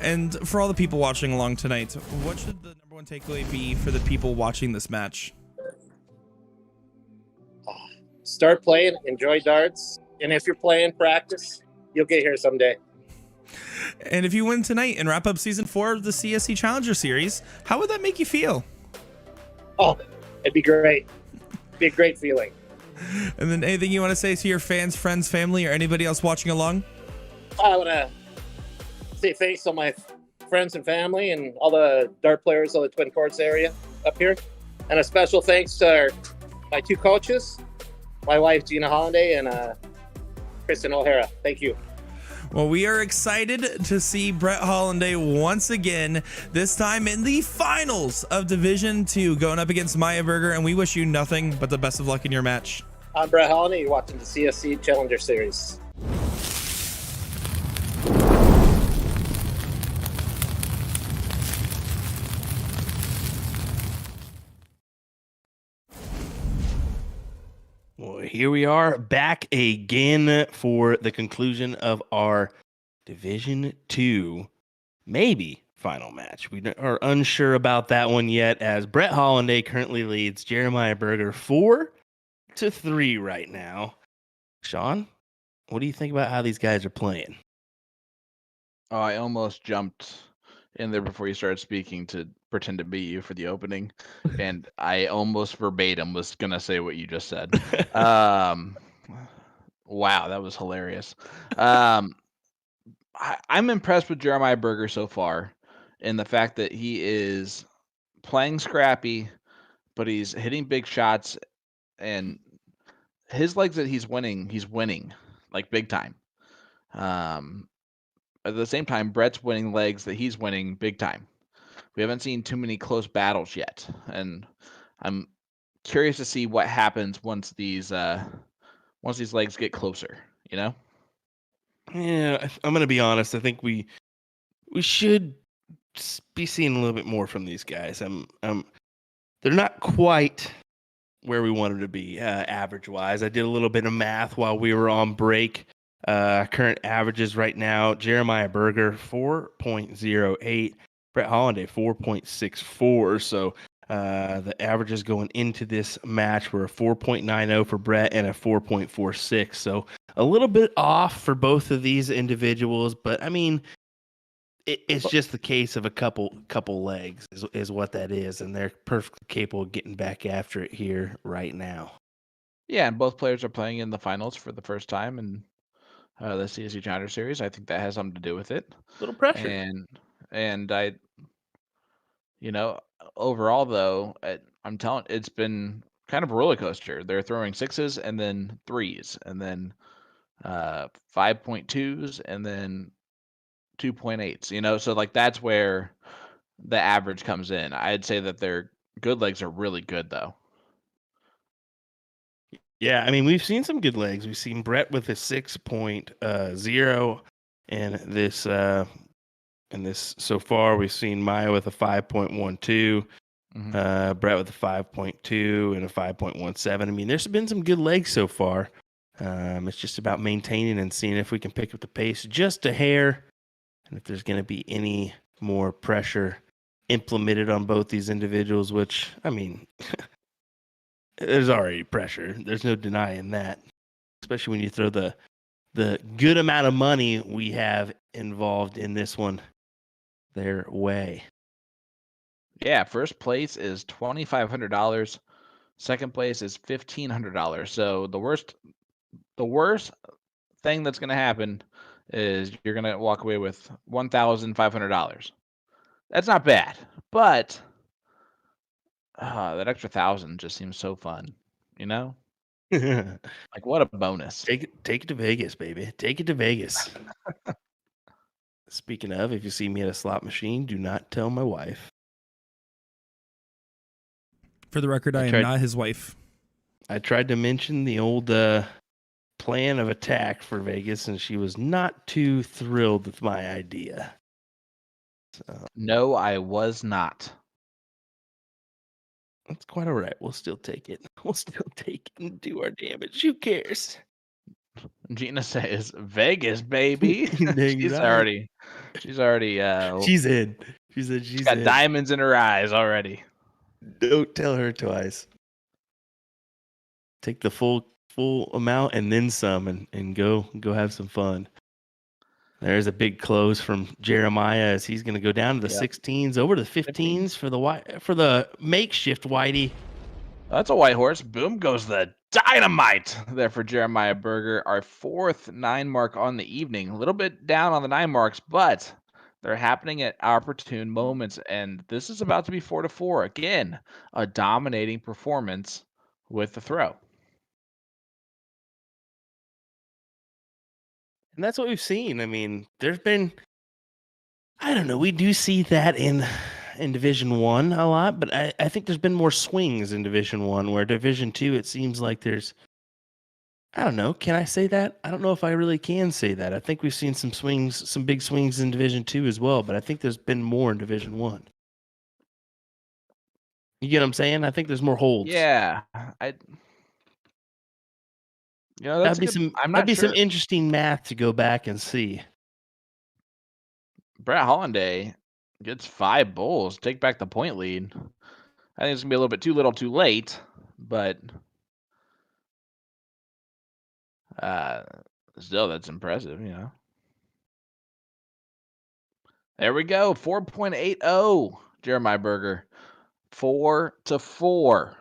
And for all the people watching along tonight, what should the number one takeaway be for the people watching this match? Start playing, enjoy darts, and if you're playing, practice. You'll get here someday. And if you win tonight and wrap up season 4 of the CSC Challenger Series, how would that make you feel? Oh, it'd be great. Be a great feeling. And then anything you want to say to your fans, friends, family, or anybody else watching along? I want to say thanks to my friends and family and all the dart players of the Twin Courts area up here. And a special thanks to my 2 coaches, my wife, Gina Hollinday, and Kristen O'Hara. Thank you. Well, we are excited to see Brett Hollinday once again, this time in the finals of Division 2, going up against Maya Berger, and we wish you nothing but the best of luck in your match. I'm Brett Hollinday. You're watching the CSC Challenger Series. Well, here we are back again for the conclusion of our Division 2, maybe final match. We are unsure about that one yet, as Brett Hollinday currently leads Jeremiah Berger 4-3 right now. Sean, what do you think about how these guys are playing? Oh, I almost jumped in there before you started speaking to pretend to be you for the opening, and I almost verbatim was gonna say what you just said. Wow, that was hilarious. I'm impressed with Jeremiah Berger so far, in the fact that he is playing scrappy, but he's hitting big shots, and his legs that he's winning like big time. At the same time, Brett's winning legs that he's winning big time. We haven't seen too many close battles yet, and I'm curious to see what happens once these legs get closer. You know? Yeah, I'm gonna be honest. I think we should be seeing a little bit more from these guys. They're not quite where we want them to be average wise. I did a little bit of math while we were on break. Current averages right now: Jeremiah Berger 4.08, Brett Hollinday 4.64. So the averages going into this match were a 4.90 for Brett and a 4.46. So a little bit off for both of these individuals, but I mean, it's just the case of a couple legs is what that is, and they're perfectly capable of getting back after it here right now. Yeah, and both players are playing in the finals for the first time in the CSC Challenger Series. I think that has something to do with it. Little pressure. And I, overall though, I'm telling, it's been kind of a roller coaster. They're throwing 6s and then 3s and then 5.2s and then 2.8s. So like that's where the average comes in. I'd say that their good legs are really good though. Yeah, I mean, we've seen some good legs. We've seen Brett with a 6.0 and this so far. We've seen Maya with a 5.12, Brett with a 5.2 and a 5.17. I mean, there's been some good legs so far. It's just about maintaining and seeing if we can pick up the pace just a hair, and if there's going to be any more pressure implemented on both these individuals, which, I mean, there's already pressure. There's no denying that, especially when you throw the good amount of money we have involved in this one their way. Yeah, first place is $2,500. Second place is $1,500. So the worst thing that's going to happen is you're going to walk away with $1,500. That's not bad, but that extra 1,000 just seems so fun, Like what a bonus. Take it to Vegas, baby. Take it to Vegas. Speaking of, if you see me at a slot machine, do not tell my wife. For the record, I am not his wife. I tried to mention the old plan of attack for Vegas, and she was not too thrilled with my idea. So, no, I was not. That's quite all right. We'll still take it. We'll still take it and do our damage. Who cares? Gina says Vegas, baby. she's right. already she's in. She said she's got in. diamonds in her eyes already. Don't tell her twice. Take the full amount and then some, and go have some fun. There's a big close from Jeremiah as he's going to go down to the 16s, over to the 15s for the makeshift Whitey. That's a white horse. Boom goes the dynamite there for Jeremiah Berger. Our fourth 9 mark on the evening. A little bit down on the 9 marks, but they're happening at opportune moments, and this is about to be 4-4. Again, a dominating performance with the throw. And that's what we've seen. I mean, there's been, I don't know, we do see that in Division 1 a lot, but I think there's been more swings in Division 1, where Division 2, it seems like there's, I don't know, can I say that? I don't know if I really can say that. I think we've seen some swings, some big swings in Division 2 as well, but I think there's been more in Division 1. You get what I'm saying? I think there's more holds. Yeah. That'd be some interesting math to go back and see. Brett Hollinday gets 5 bulls, take back the point lead. I think it's gonna be a little bit too little, too late, but still, that's impressive, There we go, 4.80, Jeremiah Berger, 4-4.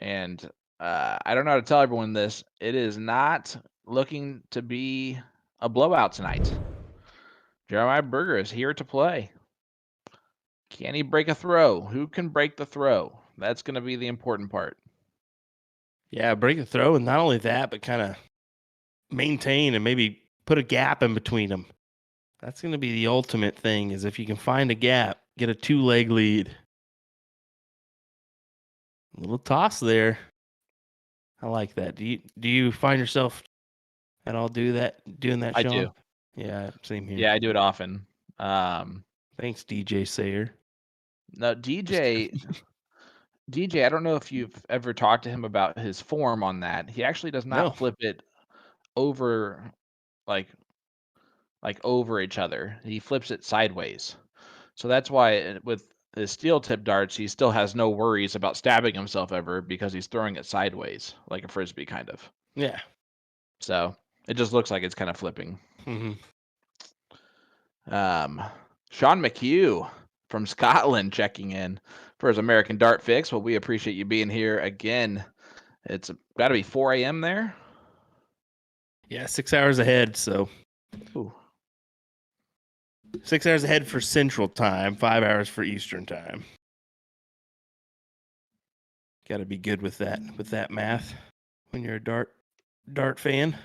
And I don't know how to tell everyone this. It is not looking to be a blowout tonight. Jeremiah Berger is here to play. Can he break a throw? Who can break the throw? That's going to be the important part. Yeah, break a throw, and not only that, but kind of maintain and maybe put a gap in between them. That's going to be the ultimate thing, is if you can find a gap, get a 2-leg lead. A little toss there. I like that. Do you find yourself at all doing that, Sean? I do. Yeah, same here. Yeah, I do it often. Thanks, DJ Sayer. No, DJ, I don't know if you've ever talked to him about his form on that. He actually does not No. flip it over like over each other. He flips it sideways. So that's why with his steel tip darts, he still has no worries about stabbing himself ever because he's throwing it sideways, like a frisbee kind of. Yeah. So it just looks like it's kind of flipping. Mm-hmm. Sean McHugh from Scotland checking in for his American Dart Fix. Well, we appreciate you being here again. It's got to be 4 a.m. there. Yeah, 6 hours ahead. So Ooh. 6 hours ahead for Central Time, 5 hours for Eastern Time. Got to be good with that math when you're a dart fan.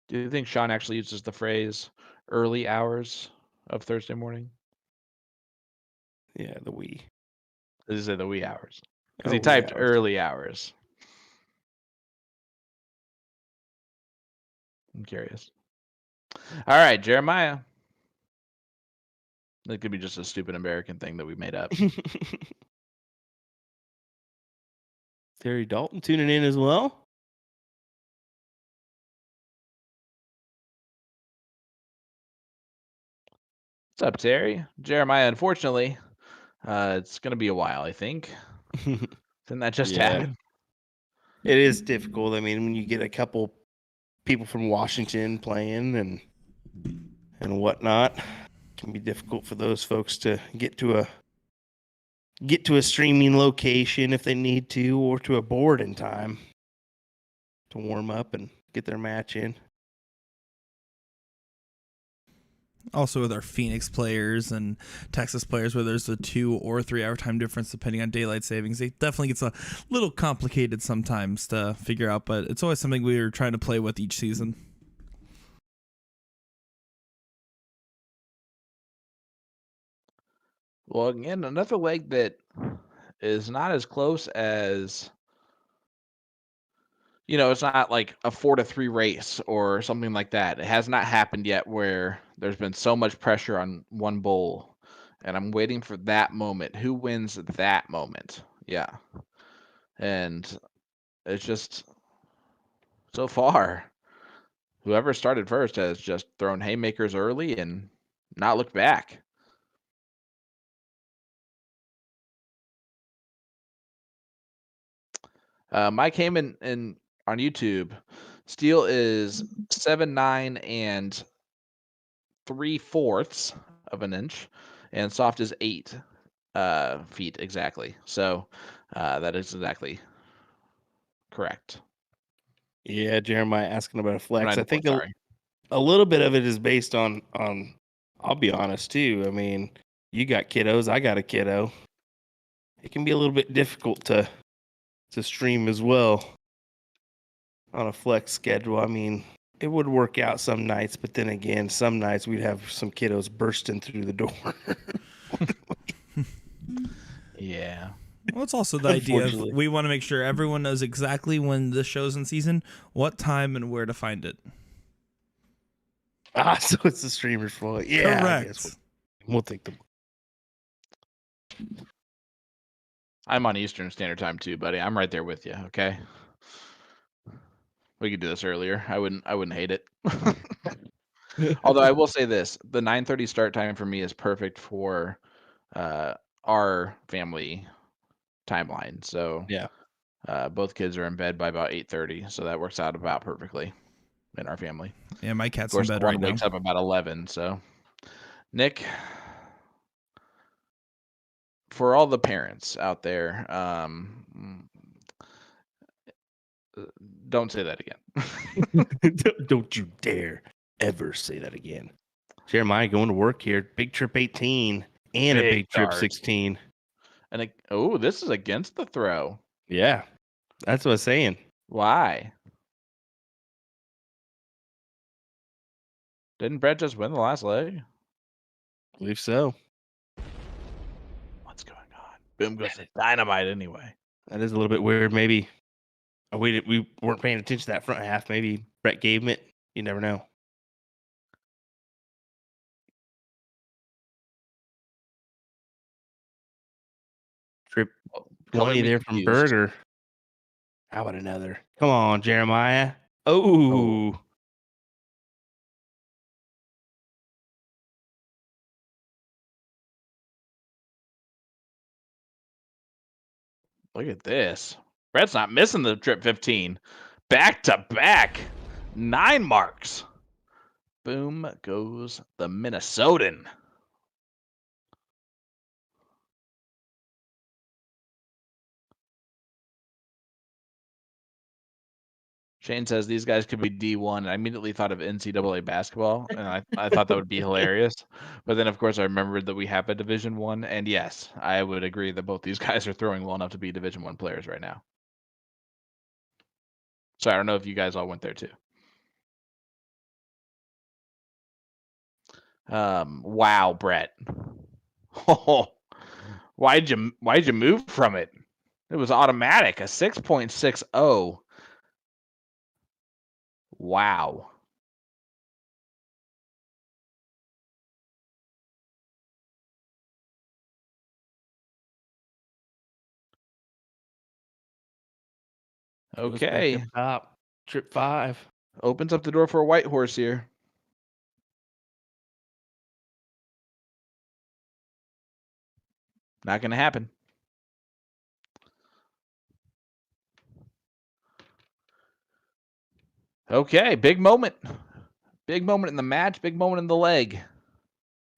Do you think Sean actually uses the phrase early hours of Thursday morning? Yeah, the wee. These are the wee hours. Because Oh, he typed hours. early hours. I'm curious. All right, Jeremiah. That could be just a stupid American thing that we made up. Terry Dalton tuning in as well. What's up, Terry? Jeremiah, unfortunately, it's going to be a while, I think. Didn't that just happen? It is difficult. I mean, when you get a couple people from Washington playing and whatnot, it can be difficult for those folks to get to a streaming location if they need to, or to a board in time to warm up and get their match in. Also with our Phoenix players and Texas players, where there's a 2 or 3 hour time difference depending on daylight savings, it definitely gets a little complicated sometimes to figure out, but it's always something we're trying to play with each season. Well, again, another leg that is not as close as, it's not like a 4-3 race or something like that. It has not happened yet where there's been so much pressure on one bowl, and I'm waiting for that moment. Who wins that moment? Yeah. And it's just, so far, whoever started first has just thrown haymakers early and not looked back. Mike Heyman on YouTube, steel is 7'9" and 3/4 of an inch, and soft is 8 feet exactly. So that is exactly correct. Yeah, Jeremiah asking about a flex. I think Sorry. a little bit of it is based on I'll be honest too. I mean, you got kiddos, I got a kiddo. It can be a little bit difficult to stream as well on a flex schedule. I mean, it would work out some nights, but then again, some nights we'd have some kiddos bursting through the door. Yeah. Well, it's also the idea of we want to make sure everyone knows exactly when the show's in season, what time, and where to find it. So it's the streamer's fault. Yeah, correct. We'll take them. I'm on Eastern Standard Time too, buddy. I'm right there with you. Okay. We could do this earlier. I wouldn't hate it. Although I will say this, the 9:30 start time for me is perfect for our family timeline. So yeah, both kids are in bed by about 8:30, so that works out about perfectly in our family. Yeah, my cat's of course, in bed one right now. wakes up about 11. So, Nick, for all the parents out there, Don't say that again. Don't you dare ever say that again. Jeremiah going to work here. Big trip 18 and a big trip dart. 16. And this is against the throw. Yeah, that's what I was saying. Why? Didn't Brett just win the last leg? I believe so. What's going on? Boom goes the dynamite anyway. That is a little bit weird. Maybe we weren't paying attention to that front half. Maybe Brett gave him it. You never know. Trip 20 there from Berger. How about another? Come on, Jeremiah. Oh. Look at this. Brett's not missing the trip 15. Back to back. 9 marks. Boom goes the Minnesotan. Shane says these guys could be D1. And I immediately thought of NCAA basketball, and I thought that would be hilarious. But then, of course, I remembered that we have a Division I, and yes, I would agree that both these guys are throwing well enough to be Division I players right now. So I don't know if you guys all went there too. Wow, Brett. Oh, why'd you move from it? It was automatic, a 6.60. Wow. Okay. Top trip 5 opens up the door for a white horse here. Not going to happen. Okay, big moment. Big moment in the match, big moment in the leg.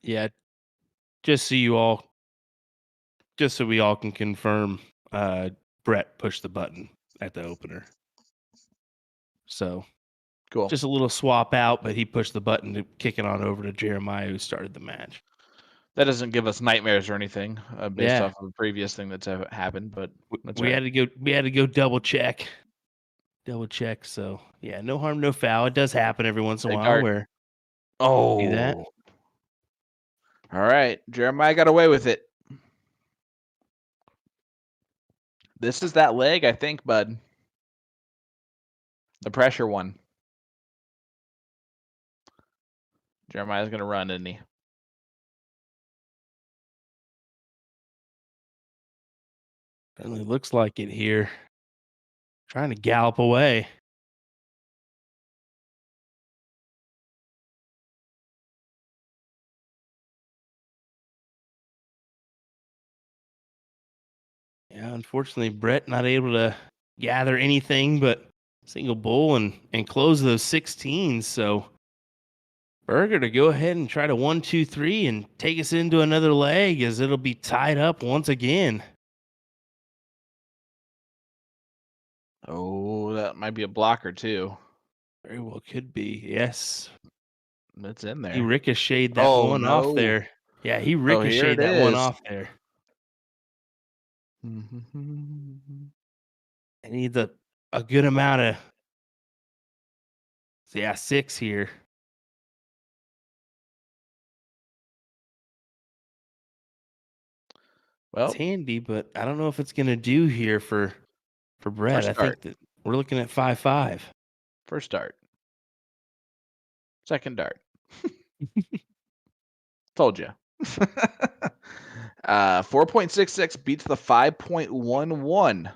Yeah, just so we all can confirm, Brett pushed the button at the opener. So cool. Just a little swap out, but he pushed the button to kick it on over to Jeremiah, who started the match. That doesn't give us nightmares or anything based off of a previous thing that's happened, but we had to go double check. So yeah, no harm, no foul. It does happen every once in a while where do that. All right, Jeremiah got away with it. This is that leg, I think, bud. The pressure one. Jeremiah's gonna run, isn't he? Certainly looks like it here. Trying to gallop away. Yeah, unfortunately, Brett not able to gather anything but single bull and close those 16s. So Berger to go ahead and try to 1, 2, 3 and take us into another leg, as it'll be tied up once again. Oh, that might be a blocker too. Very well could be. Yes. That's in there. He ricocheted that one off there. Yeah, he ricocheted that one off there. I need a good amount of 6 here. Well, it's handy, but I don't know if it's gonna do here for Brett. I think that we're looking at 5-5. First dart. Second dart. Told you. 4.66 beats the 5.11.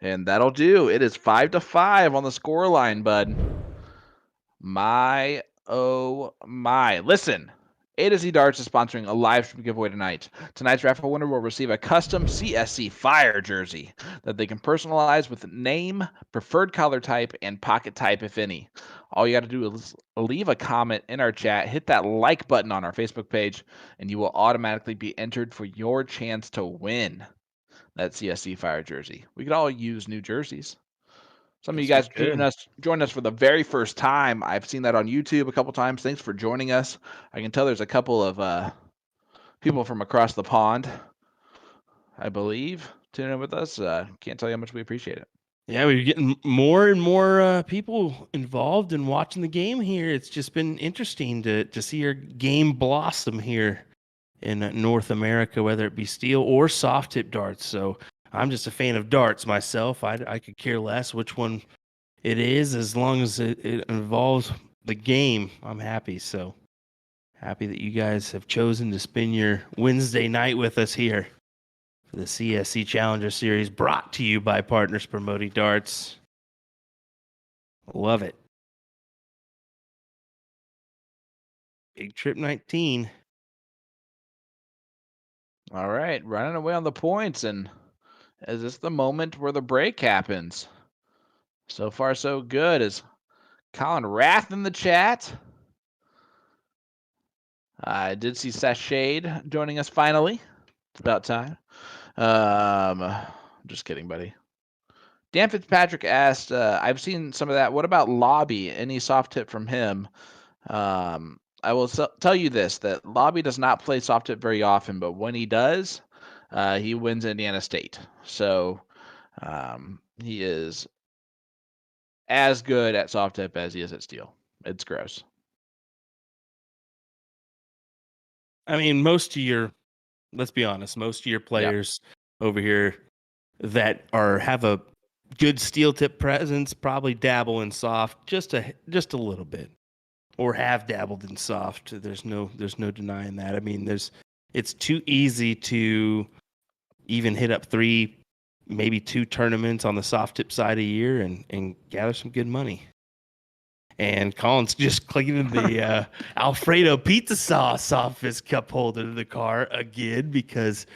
And that'll do. It is 5-5 on the score line, bud. My, oh my. Listen, A to Z Darts is sponsoring a live stream giveaway tonight. Tonight's raffle winner will receive a custom CSC Fire jersey that they can personalize with name, preferred color type, and pocket type, if any. All you got to do is leave a comment in our chat, hit that like button on our Facebook page, and you will automatically be entered for your chance to win that CSC Fire jersey. We could all use new jerseys. Some of you guys joined us for the very first time. I've seen that on YouTube a couple times. Thanks for joining us. I can tell there's a couple of people from across the pond, I believe, tuning in with us. Can't tell you how much we appreciate it. Yeah, we're getting more and more people involved in watching the game here. It's just been interesting to see our game blossom here in North America, whether it be steel or soft tip darts. So I'm just a fan of darts myself. I could care less which one it is, as long as it involves the game. I'm happy. So happy that you guys have chosen to spend your Wednesday night with us here for the CSC Challenger Series, brought to you by Partners Promoting Darts. Love it. Big Trip 19. All right, running away on the points, and is this the moment where the break happens? So far, so good. Is Colin Rath in the chat? I did see Sashade joining us finally. It's about time. Just kidding, buddy. Dan Fitzpatrick asked, I've seen some of that. What about Lobby? Any soft tip from him? I will tell you this, that Lobby does not play soft tip very often, but when he does, he wins Indiana State. So he is as good at soft tip as he is at steel. It's gross. I mean, let's be honest, most of your players over here that have a good steel tip presence probably dabble in soft just a little bit, or have dabbled in soft. There's no denying that. I mean, it's too easy to even hit up 3, maybe 2 tournaments on the soft tip side a year and gather some good money. And Colin's just cleaning the Alfredo pizza sauce off his cup holder in the car again because,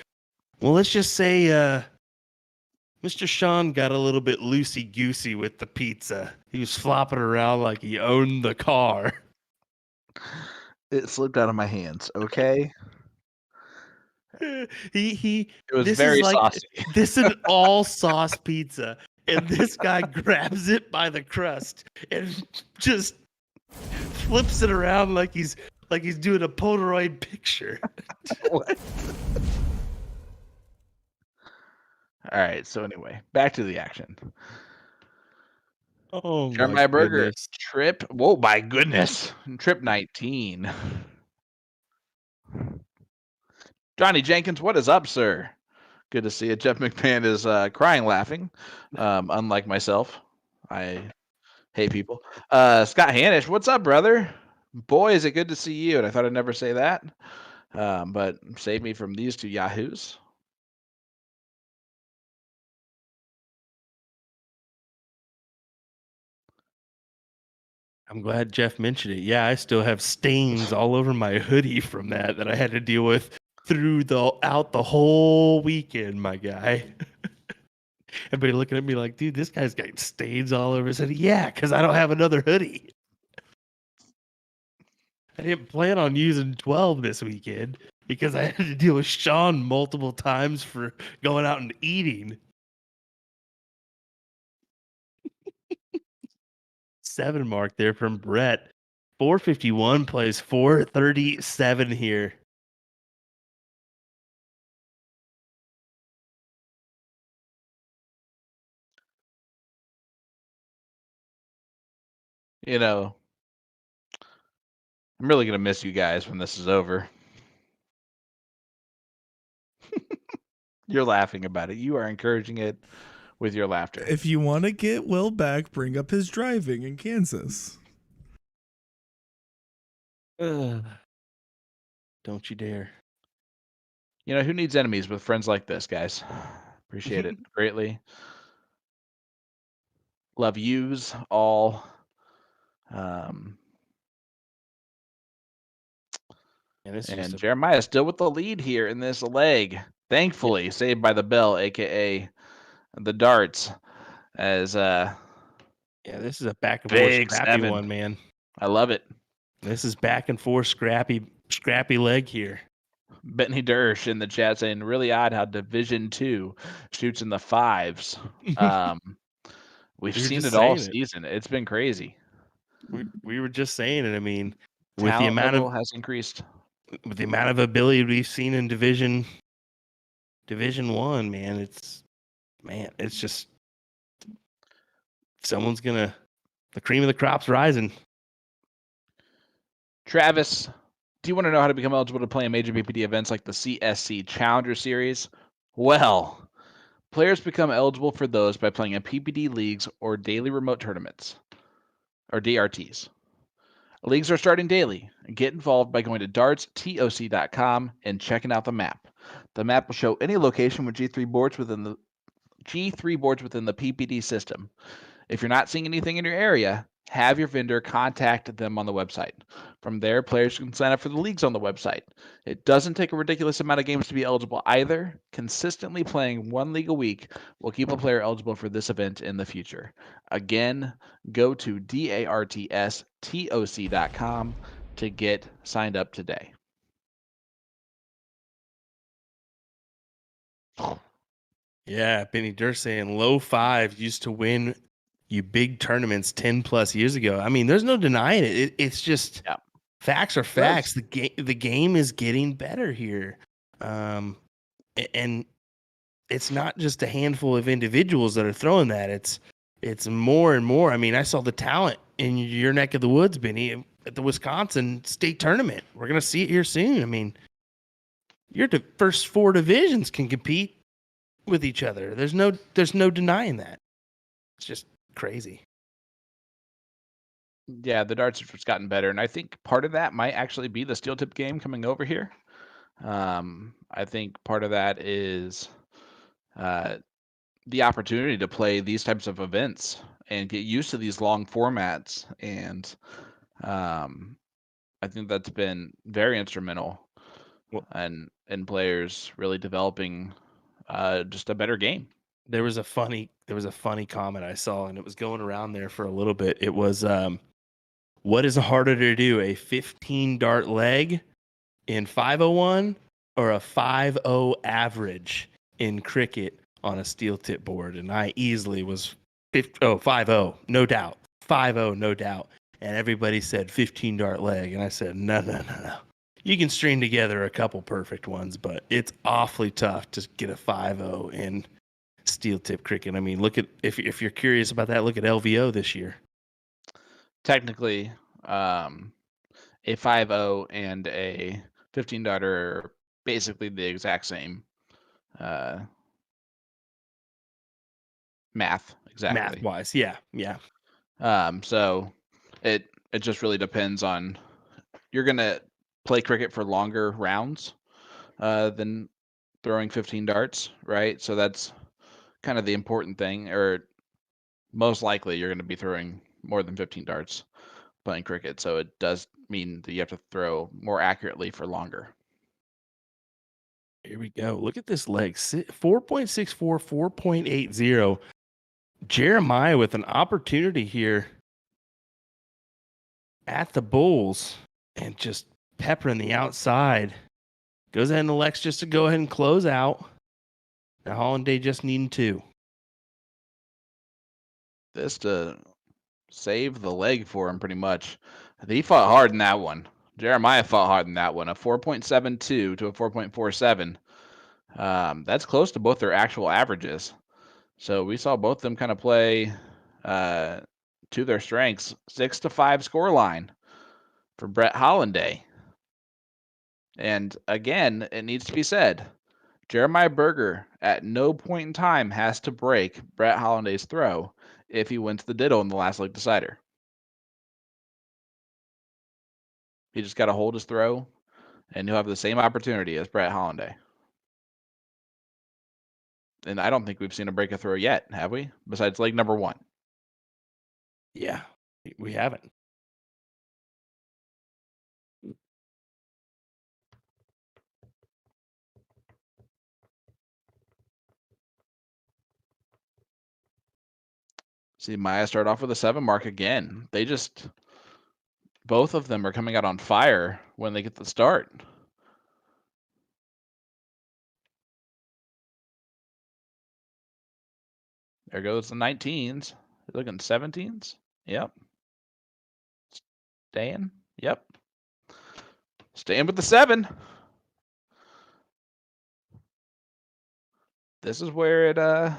well, let's just say Mr. Sean got a little bit loosey-goosey with the pizza. He was flopping around like he owned the car. It slipped out of my hands, okay? It was very saucy. This is an all-sauce pizza. And this guy grabs it by the crust and just flips it around like he's doing a Polaroid picture. What? All right. So anyway, back to the action. Oh Jeremiah my Burger goodness. trip. Whoa, my goodness! Trip 19. Johnny Jenkins, what is up, sir? Good to see you. Jeff McMahon is crying laughing, unlike myself. I hate people. Scott Hanish, what's up, brother? Boy, is it good to see you. And I thought I'd never say that, but save me from these two yahoos. I'm glad Jeff mentioned it. Yeah, I still have stains all over my hoodie from that I had to deal with throughout the whole weekend, my guy. Everybody looking at me like, dude, this guy's got stains all over his hoodie. Yeah, because I don't have another hoodie. I didn't plan on using 12 this weekend because I had to deal with Sean multiple times for going out and eating. 7 mark there from Brett. 451 plays 437 here. You know, I'm really gonna miss you guys when this is over. You're laughing about it. You are encouraging it with your laughter. If you want to get Will back, bring up his driving in Kansas. Don't you dare. You know, who needs enemies with friends like this, guys? Appreciate it greatly. Love yous all. And Jeremiah still with the lead here in this leg. Thankfully, saved by the bell, aka the darts. As this is a back and forth scrappy one, man. I love it. This is back and forth scrappy leg here. Bentley Dersh in the chat saying, really odd how Division 2 shoots in the 5s. We've We were seen just it all saying it. season. It's been crazy. We were just saying it. I mean, with the Talent amount level of has increased. with the amount of ability we've seen in Division 1, man, it's just the cream of the crop's rising. Travis, do you want to know how to become eligible to play in major PPD events like the CSC Challenger Series? Well, players become eligible for those by playing in PPD leagues or daily remote tournaments, or DRTs. Leagues are starting daily. Get involved by going to dartstoc.com and checking out the map. The map will show any location with G3 boards within the PPD system. If you're not seeing anything in your area, have your vendor contact them on the website. From there, players can sign up for the leagues on the website. It doesn't take a ridiculous amount of games to be eligible either. Consistently playing one league a week will keep a player eligible for this event in the future. Again, go to dartstoc.com to get signed up today. Yeah, Benny Durst saying low five used to win you big tournaments 10 plus years ago. I mean, there's no denying it. It's just facts are facts. The game is getting better here. And it's not just a handful of individuals that are throwing that. It's more and more. I mean, I saw the talent in your neck of the woods, Benny, at the Wisconsin state tournament. We're going to see it here soon. I mean, your first 4 divisions can compete with each other. There's no denying that. It's just crazy. Yeah, the darts have just gotten better, and I think part of that might actually be the steel tip game coming over here. I think part of that is the opportunity to play these types of events and get used to these long formats, and I think that's been very instrumental in players really developing just a better game. There was a funny comment I saw, and it was going around there for a little bit. It was what is harder to do, a 15 dart leg in 501 or a 5-0 average in cricket on a steel tip board? And I easily was 5-0, no doubt. 5-0, no doubt. And everybody said 15 dart leg. And I said, no. You can string together a couple perfect ones, but it's awfully tough to get a 5-0 in steel tip cricket. I mean, look at, if you're curious about that, look at LVO this year. Technically, a 5-0 and a 15 dart are basically the exact same math. Exactly. Math wise, yeah. So it just really depends on, you're gonna play cricket for longer rounds than throwing 15 darts, right? So that's kind of the important thing, or most likely you're going to be throwing more than 15 darts playing cricket. So it does mean that you have to throw more accurately for longer. Here we go. Look at this leg. 4.64, 4.80. Jeremiah with an opportunity here at the Bulls and just peppering the outside. Goes ahead and elects just to go ahead and close out. Now Hollinday just needing 2. This to save the leg for him pretty much. He fought hard in that one. Jeremiah fought hard in that one. A 4.72 to a 4.47. That's close to both their actual averages. So we saw both of them kind of play to their strengths. 6-5 score line for Brett Hollinday. And again, it needs to be said, Jeremiah Berger at no point in time has to break Brett Hollinday's throw if he wins the ditto in the last leg decider. He just got to hold his throw, and he'll have the same opportunity as Brett Hollinday. And I don't think we've seen a break a throw yet, have we? Besides leg number 1. Yeah, we haven't. See Maya start off with a 7 mark again. Both of them are coming out on fire when they get the start. There goes the 19s. Looking 17s. Yep. Staying. Yep. Staying with the 7. This is where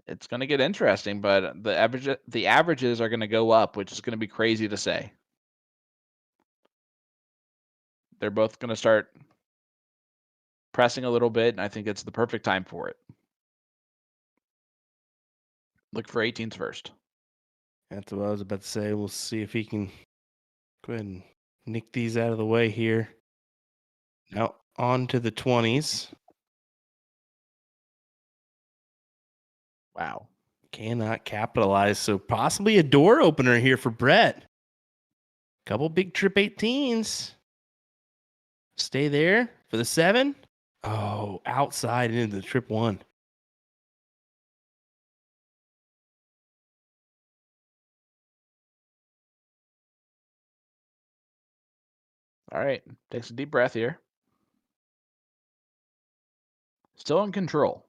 it's going to get interesting, but the averages are going to go up, which is going to be crazy to say. They're both going to start pressing a little bit, and I think it's the perfect time for it. Look for 18s first. That's what I was about to say. We'll see if he can go ahead and nick these out of the way here. Now on to the 20s. Wow. Cannot capitalize. So possibly a door opener here for Brett. Couple big trip 18s. Stay there for the 7. Oh, outside into the trip 1. All right. Takes a deep breath here. Still in control.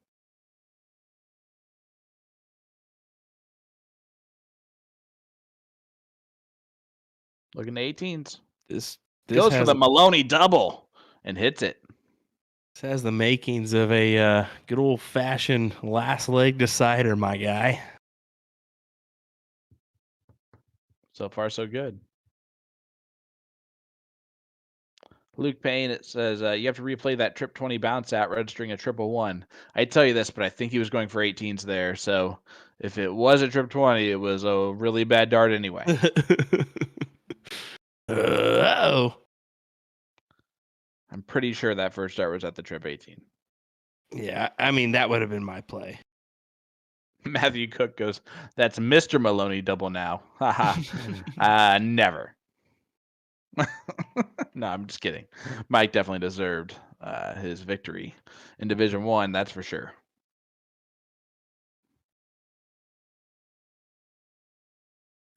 Looking to 18s. This Goes for has the Maloney double and hits it. This has the makings of a good old-fashioned last leg decider, my guy. So far, so good. Luke Payne, it says, you have to replay that trip 20 bounce out, registering a triple 1. I'd tell you this, but I think he was going for 18s there. So if it was a trip 20, it was a really bad dart anyway. Uh-oh. I'm pretty sure that first dart was at the trip 18. Yeah, I mean, that would have been my play. Matthew Cook goes, that's Mr. Maloney double now. Haha. Never. No, I'm just kidding. Mike definitely deserved his victory in Division 1, that's for sure.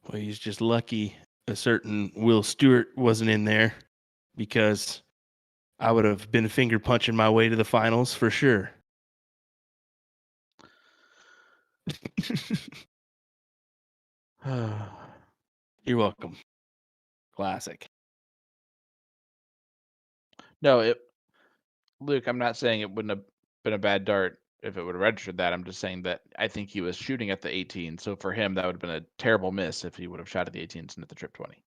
Well, he's just lucky a certain Will Stuart wasn't in there, because I would have been finger punching my way to the finals for sure. You're welcome. Classic. No, Luke, I'm not saying it wouldn't have been a bad dart if it would have registered that. I'm just saying that I think he was shooting at the 18. So for him, that would have been a terrible miss if he would have shot at the 18s and at the trip 20.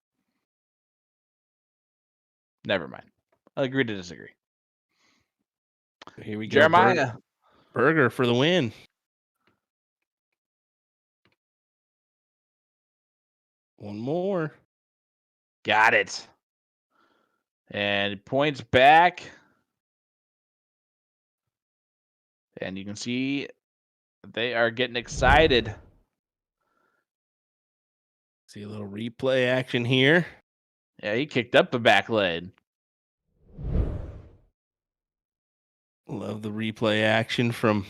Never mind. I agree to disagree. Here we go. Jeremiah. Berger for the win. One more. Got it. And points back. And you can see they are getting excited. See a little replay action here. Yeah, he kicked up the back leg. Love the replay action from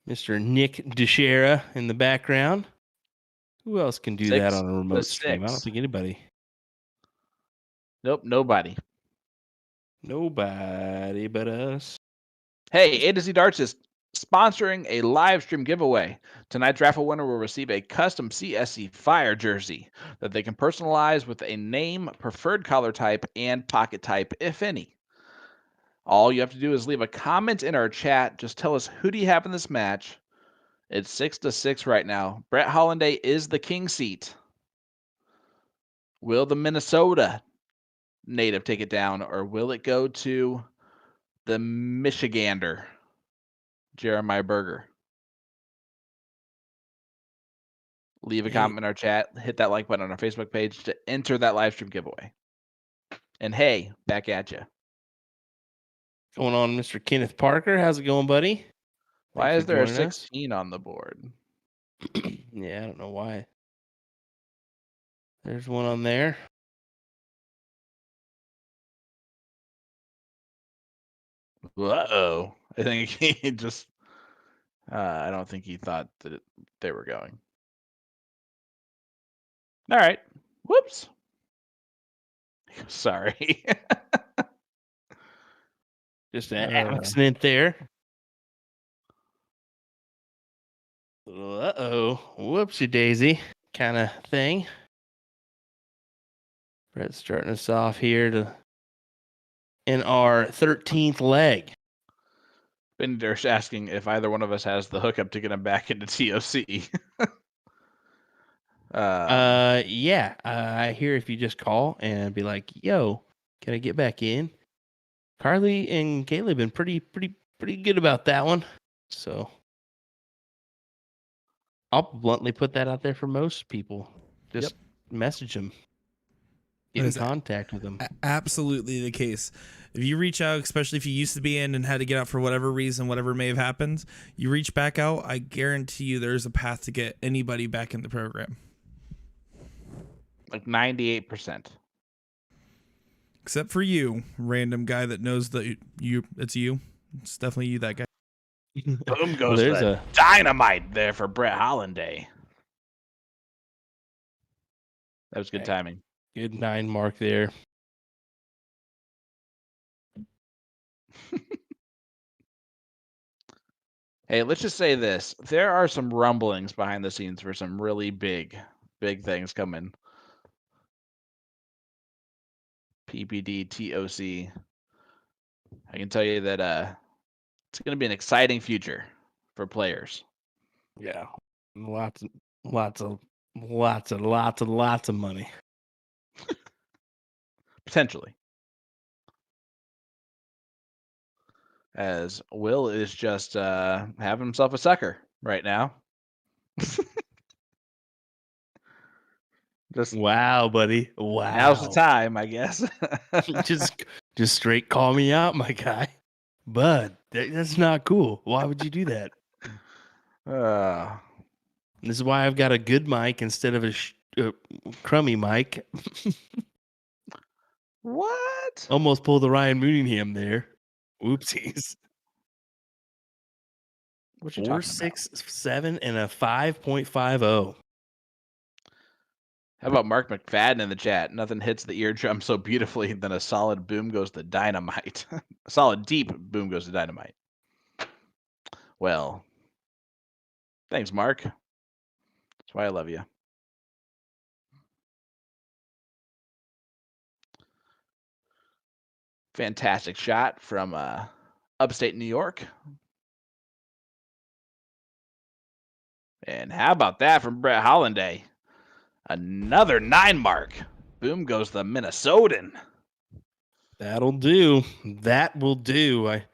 Mr. Nick Dichiria in the background. Who else can do that on a remote stream? I don't think anybody. Nope, nobody. Nobody but us. Hey, A to Z Darts is sponsoring a live stream giveaway. Tonight's raffle winner will receive a custom CSC Fire jersey that they can personalize with a name, preferred collar type, and pocket type, if any. All you have to do is leave a comment in our chat. Just tell us, who do you have in this match? It's 6-6 right now. Brett Hollinday is the king seat. Will the Minnesota native take it down, or will it go to the Michigander, Jeremiah Berger? Leave a comment in our chat. Hit that like button on our Facebook page to enter that live stream giveaway. And hey, back at you. Going on, Mr. Kenneth Parker. How's it going, buddy? Why is there a 16 on the board? Yeah, I don't know why. There's one on there. Uh-oh. I think he just... I don't think he thought that they were going. All right. Whoops. Sorry. Just an accident there. Whoopsie daisy kind of thing. Brett's starting us off here in our 13th leg. Bender's asking if either one of us has the hookup to get him back into TOC. Yeah. I hear if you just call and be like, "Yo, can I get back in?" Carly and Kayla have been pretty good about that one. So I'll bluntly put that out there for most people. Just message them. Get That in is contact with them. absolutely the case. If you reach out, especially if you used to be in and had to get out for whatever reason, whatever may have happened, you reach back out, I guarantee you there's a path to get anybody back in the program. Like 98%. Except for you, random guy that knows that it's you. It's definitely you, that guy. Boom goes there's the dynamite there for Brett Hollinday. That was good timing. Good 9 mark there. Hey, let's just say this. There are some rumblings behind the scenes for some really big things coming. PPD, TOC. I can tell you that it's going to be an exciting future for players. Yeah. Lots of money. Potentially. As Will is just having himself a sucker right now. Just wow, buddy. Wow. Now's the time, I guess. just straight call me out, my guy. Bud, that's not cool. Why would you do that? This is why I've got a good mic instead of a crummy mic. What? Almost pulled the Ryan Mooneyham there. Oopsies. What you 4, talking 6, 7, and a 5.50. How about Mark McFadden in the chat? Nothing hits the eardrum so beautifully than a solid boom goes the dynamite. A solid deep boom goes the dynamite. Well, thanks, Mark. That's why I love you. Fantastic shot from upstate New York. And how about that from Brett Hollinday? Another 9 mark. Boom goes the Minnesotan. That'll do. That will do. I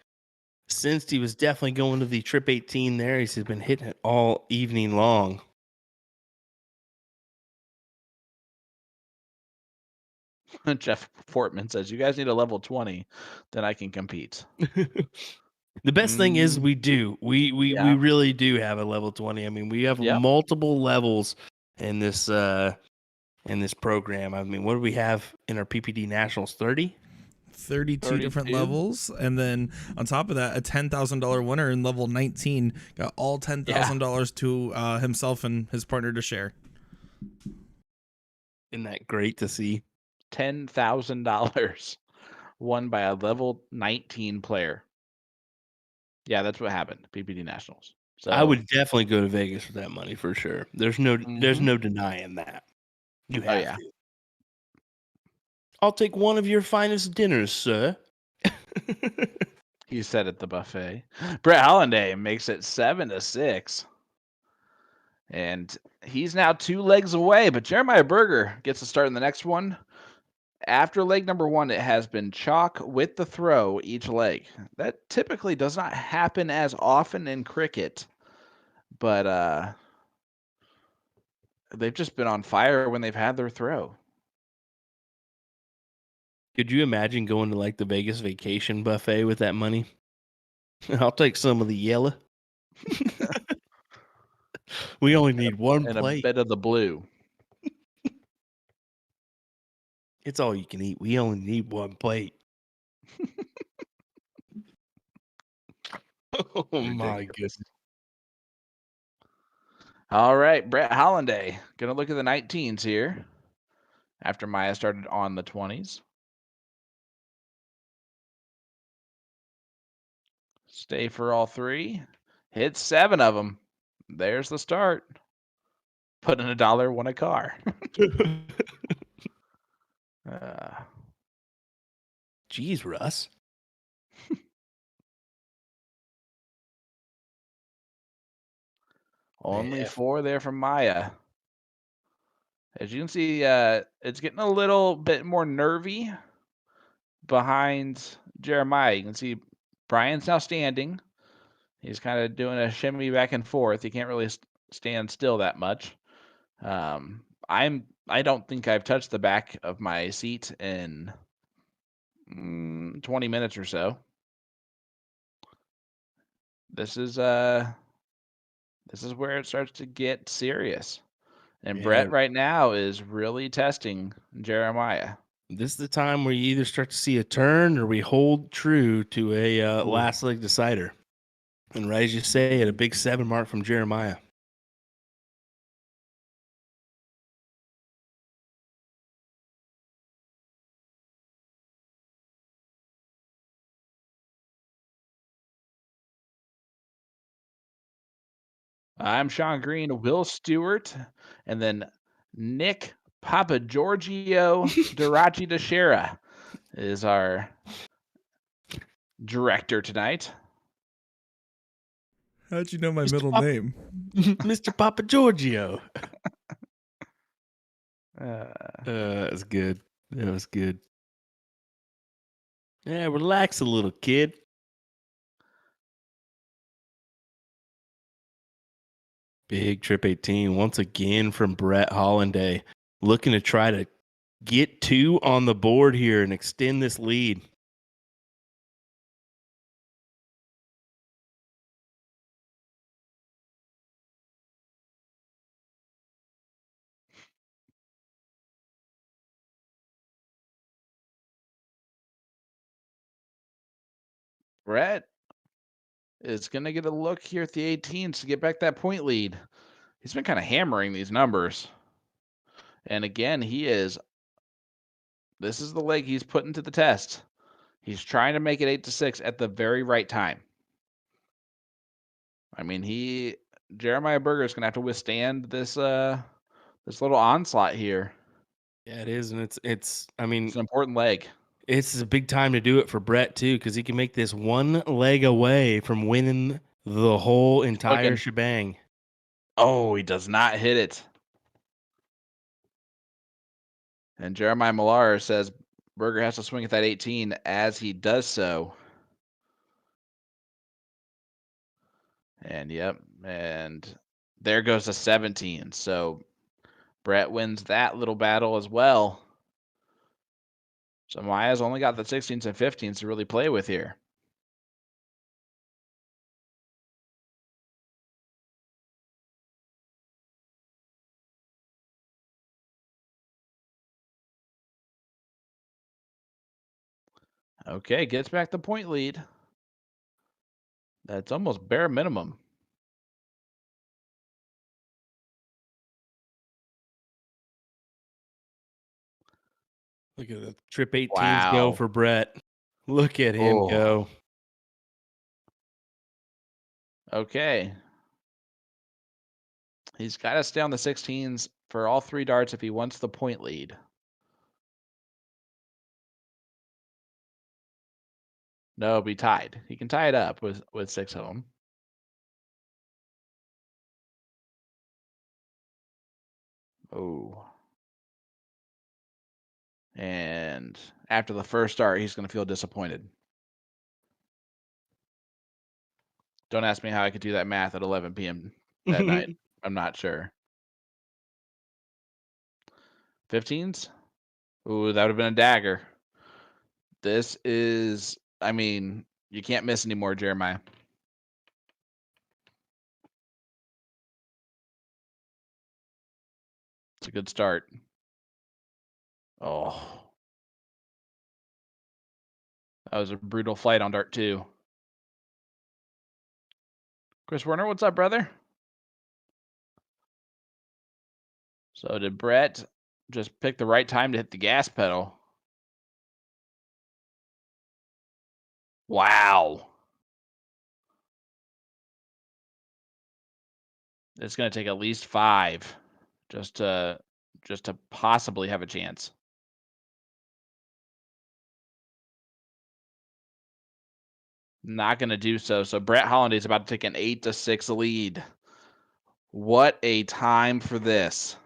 sensed he was definitely going to the trip 18 there. He's been hitting it all evening long. Jeff Fortman says, you guys need a level 20, then I can compete. The best thing is we do. We really do have a level 20. I mean, we have multiple levels in this program. I mean, what do we have in our PPD Nationals? 30? 32 different levels, and then on top of that, a $10,000 winner in level 19 got all $10,000 to himself and his partner to share. Isn't that great to see? $10,000 won by a level 19 player. Yeah, that's what happened. PPD Nationals. So I would definitely go to Vegas for that money for sure. There's no denying that. You have to. I'll take one of your finest dinners, sir. He said at the buffet. Brett Hollinday makes it 7-6. And he's now 2 legs away, but Jeremiah Berger gets to start in the next one. After leg number 1, it has been chalk with the throw each leg. That typically does not happen as often in cricket, but they've just been on fire when they've had their throw. Could you imagine going to like the Vegas vacation buffet with that money? I'll take some of the yellow. We only need one plate. And a bit of the blue. It's all you can eat. We only need one plate. Oh my goodness. All right, Brett Hollinday. Going to look at the 19s here after Maya started on the 20s. Stay for all 3. Hit 7 of them. There's the start. Put in $1, won a car. Jeez, Russ. Only Yeah. 4 there from Maya. As you can see, it's getting a little bit more nervy behind Jeremiah. You can see Brian's now standing. He's kind of doing a shimmy back and forth. He can't really stand still that much. I don't think I've touched the back of my seat in 20 minutes or so. This is where it starts to get serious. And Yeah. Brett right now is really testing Jeremiah. This is the time where you either start to see a turn or we hold true to a last leg decider. And right as you say, at a big 7 mark from Jeremiah. I'm Sean Green, Will Stewart, and then Nick Papa Giorgio Dirachi Deshera is our director tonight. How'd you know my Mr. middle Pop- name? Mr. Papa Giorgio. That's good. That was good. Yeah, relax a little, kid. Big trip 18 once again from Brett Hollinday, looking to try to get 2 on the board here and extend this lead. Brett is going to get a look here at the 18s to get back that point lead. He's been kind of hammering these numbers. And again, this is the leg he's putting to the test. He's trying to make it 8-6 at the very right time. I mean, Jeremiah Berger is going to have to withstand this little onslaught here. Yeah, it is, and it's I mean, It's an important leg. It's a big time to do it for Brett too, because he can make this 1 leg away from winning the whole entire shebang. Oh, he does not hit it. And Jeremiah Millar says Berger has to swing at that 18 as he does so. And yep, and there goes the 17. So Brett wins that little battle as well. So Maya's only got the 16s and 15s to really play with here. Okay, gets back the point lead. That's almost bare minimum. Look at the trip 18s go for Brett. Look at him go. Okay. He's got to stay on the 16s for all 3 darts if he wants the point lead. No, it'll be tied. He can tie it up with 6 of them. Oh. And after the first dart, he's going to feel disappointed. Don't ask me how I could do that math at 11 p.m. that night. I'm not sure. 15s? Ooh, that would have been a dagger. This is, I mean, you can't miss anymore, Jeremiah. It's a good start. Oh. That was a brutal flight on dart 2. Chris Werner, what's up, brother? So did Brett just pick the right time to hit the gas pedal? Wow. It's going to take at least 5 just to possibly have a chance. Not going to do so. So Brett Hollinday is about to take an 8-6 lead. What a time for this.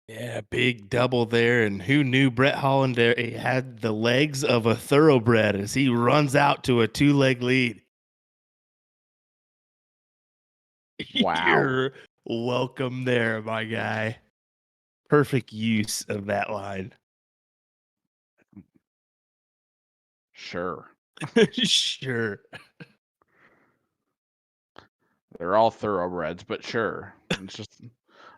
Yeah, big double there. And who knew Brett Hollinday had the legs of a thoroughbred as he runs out to a 2-leg lead. Wow. You're welcome there, my guy. Perfect use of that line. Sure. Sure. They're all thoroughbreds, but sure. It's just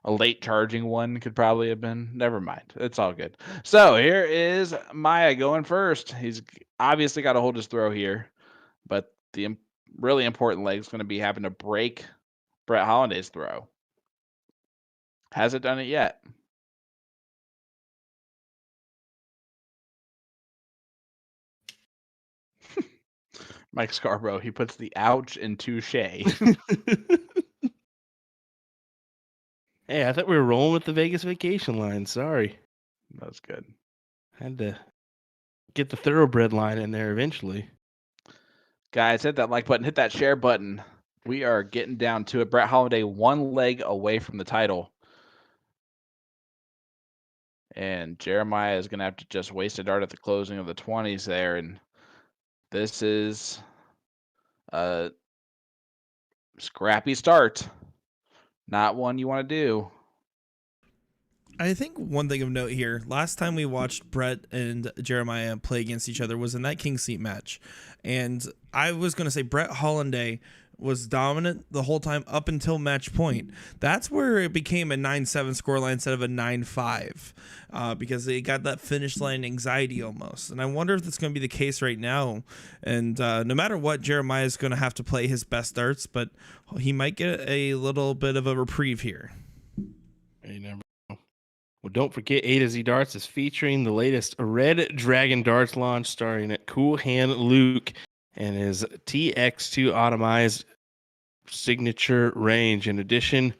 a late charging one could probably have been. Never mind. It's all good. So here is Maya going first. He's obviously got to hold his throw here, but the really important leg is going to be having to break Brett Hollinday's throw. Hasn't done it yet. Mike Scarborough, he puts the ouch in touche. Hey, I thought we were rolling with the Vegas vacation line. Sorry. That's good. Had to get the thoroughbred line in there eventually. Guys, hit that like button, hit that share button. We are getting down to it. Brett Holliday 1 leg away from the title. And Jeremiah is going to have to just waste a dart at the closing of the 20s there. And this is a scrappy start. Not one you want to do. I think one thing of note here, last time we watched Brett and Jeremiah play against each other was in that King Seat match. And I was going to say Brett Hollinday was dominant the whole time up until match point. That's where it became a 9-7 scoreline instead of a 9-5 because they got that finish line anxiety almost. And I wonder if that's going to be the case right now. And no matter what, Jeremiah is going to have to play his best darts, but he might get a little bit of a reprieve here. You never know. Well, don't forget A to Z Darts is featuring the latest Red Dragon Darts launch starring Cool Hand Luke and his TX2 automized signature range. In addition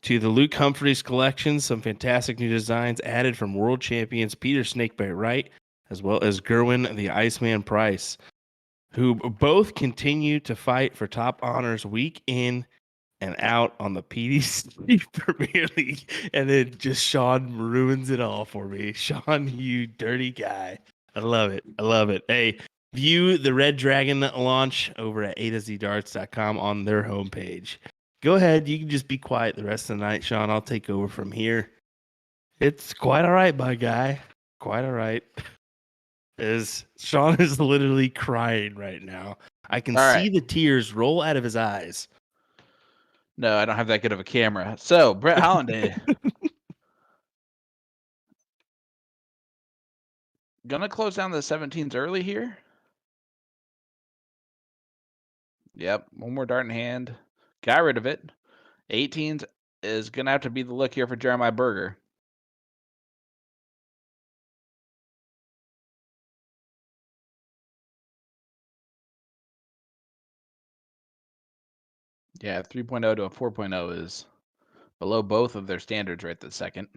to the Luke Humphreys collection, some fantastic new designs added from world champions Peter Snakebite Wright, as well as Gerwin the Iceman Price, who both continue to fight for top honors week in and out on the PDC Premier League. And then just Sean ruins it all for me. Sean, you dirty guy. I love it. I love it. Hey, view the Red Dragon launch over at A2ZDarts.com on their homepage. Go ahead. You can just be quiet the rest of the night, Sean. I'll take over from here. It's quite all right, my guy. Quite all right. Sean is literally crying right now. I can see the tears roll out of his eyes. No, I don't have that good of a camera. So, Brett Holliday. Gonna close down the 17s early here. Yep, one more dart in hand. Got rid of it. 18s is gonna have to be the look here for Jeremiah Berger. Yeah, 3.0 to a 4.0 is below both of their standards right this second.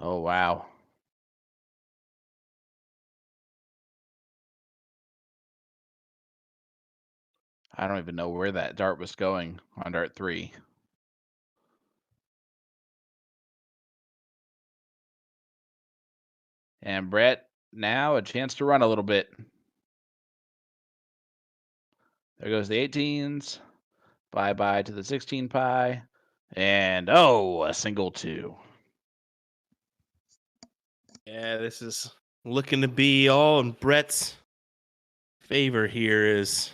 Oh, wow. I don't even know where that dart was going on dart 3. And Brett, now a chance to run a little bit. There goes the 18s. Bye-bye to the 16 pie. And, oh, a single 2. Yeah, this is looking to be all in Brett's favor here. It's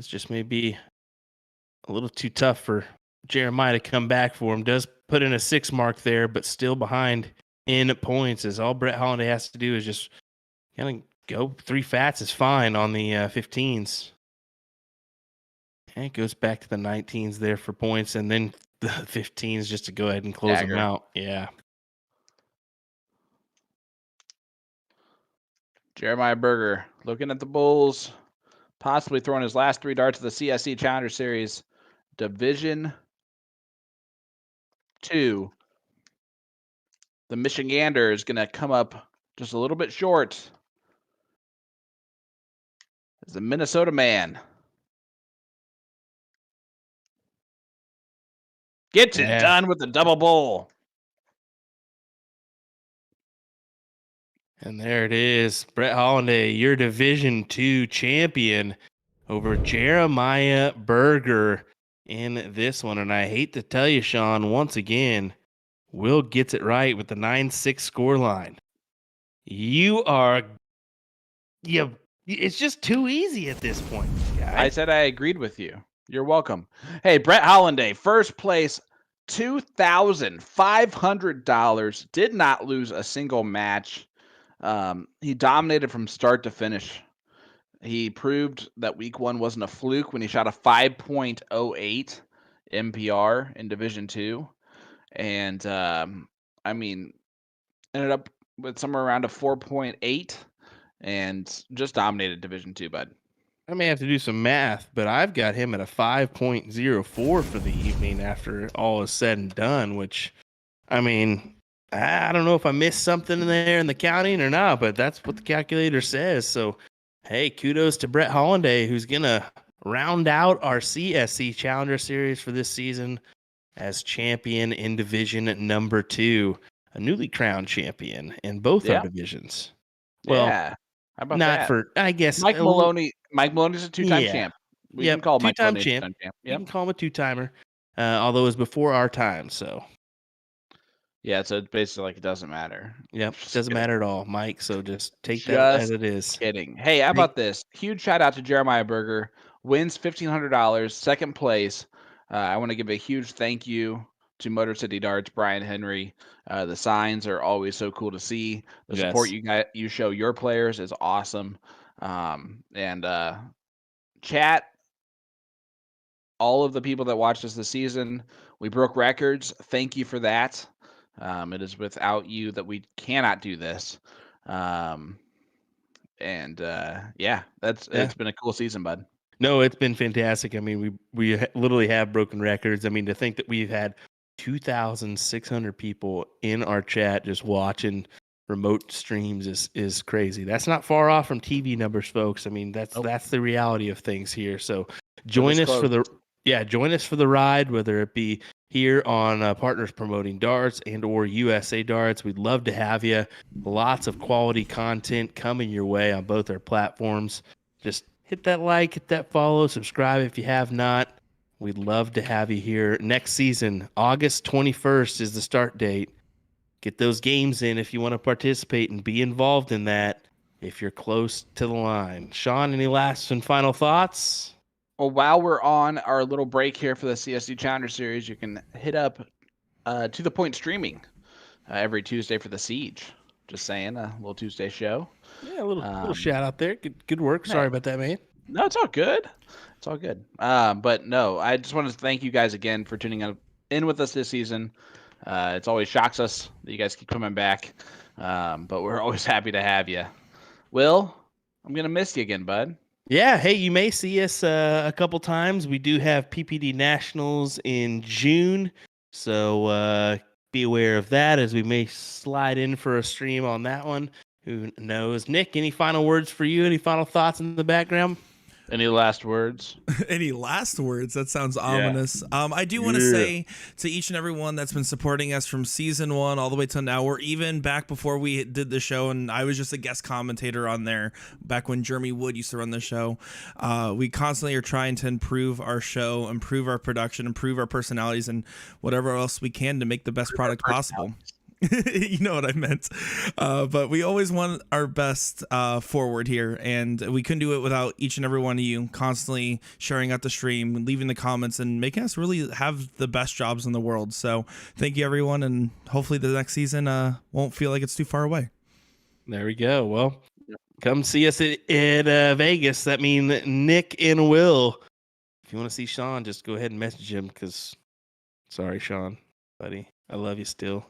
just maybe a little too tough for Jeremiah to come back for him. Does put in a 6 mark there, but still behind in points. As all Brett Holliday has to do is just kind of go 3 fats is fine on the 15s. And it goes back to the 19s there for points, and then the 15s just to go ahead and close them out. Yeah. Jeremiah Berger looking at the Bulls, possibly throwing his last 3 darts of the CSC Challenger Series, Division 2. The Michigander is going to come up just a little bit short. As the Minnesota man gets it done with the double bowl. And there it is. Brett Hollinday, your Division 2 champion over Jeremiah Berger in this one. And I hate to tell you, Sean, once again, Will gets it right with the 9-6 score line. It's just too easy at this point, guys. I said I agreed with you. You're welcome. Hey, Brett Hollinday, first place, $2,500. Did not lose a single match. He dominated from start to finish. He proved that week 1 wasn't a fluke when he shot a 5.08 MPR in Division 2. And, ended up with somewhere around a 4.8 and just dominated Division 2, bud. I may have to do some math, but I've got him at a 5.04 for the evening after all is said and done, which, I don't know if I missed something in there in the counting or not, but that's what the calculator says. So, hey, kudos to Brett Hollinday, who's going to round out our CSC Challenger Series for this season as champion in Division number 2, a newly crowned champion in both our divisions. Well, how about not that? for, I guess. Mike Maloney's a 2-time champ. We can call Mike Maloney a 2-time champ. You can call him a 2-timer, although it was before our time, so. Yeah, so it's basically like it doesn't matter. Yep, Just doesn't kidding. matter at all, Mike. So just take that as it is. Kidding. Hey, how about this? Huge shout out to Jeremiah Berger. Wins $1,500, second place. I want to give a huge thank you to Motor City Darts, Brian Henry. The signs are always so cool to see. The support you show your players is awesome. And chat, all of the people that watched us this season, we broke records. Thank you for that. It is without you that we cannot do this. It's been a cool season, bud. No, it's been fantastic. I mean, we literally have broken records. I mean, to think that we've had 2,600 people in our chat just watching remote streams is crazy. That's not far off from TV numbers, folks. I mean, that's the reality of things here. So join us for the ride, whether it be here on Partners Promoting Darts and or USA Darts. We'd love to have you. Lots of quality content coming your way on both our platforms. Just hit that like, hit that follow, subscribe if you have not. We'd love to have you here next season. August 21st is the start date. Get those games in if you want to participate and be involved in that if you're close to the line. Sean, any last and final thoughts? Well, while we're on our little break here for the CSC Challenger Series, you can hit up To The Point Streaming every Tuesday for the Siege. Just saying, a little Tuesday show. Yeah, a little shout out there. Good work. Sorry about that, man. No, it's all good. It's all good. But no, I just wanted to thank you guys again for tuning in with us this season. It always shocks us that you guys keep coming back, but we're always happy to have you. Will, I'm going to miss you again, bud. Yeah, hey, you may see us a couple times. We do have PPD Nationals in June, so be aware of that as we may slide in for a stream on that one. Who knows? Nick, any final words for you? Any final thoughts in the background? Any last words? Any last words? That sounds ominous. I do want to say to each and every one that's been supporting us from season 1 all the way till now, or even back before we did the show, and I was just a guest commentator on there back when Jeremy Wood used to run the show. We constantly are trying to improve our show, improve our production, improve our personalities, and whatever else we can to make the best product possible. You know what I meant. But we always want our best forward here, and we couldn't do it without each and every one of you constantly sharing out the stream, leaving the comments, and making us really have the best jobs in the world. So thank you, everyone, and hopefully the next season won't feel like it's too far away. There we go. Well, come see us at Vegas. That means Nick and Will. If you want to see Sean, just go ahead and message him, because sorry, Sean, buddy. I love you still.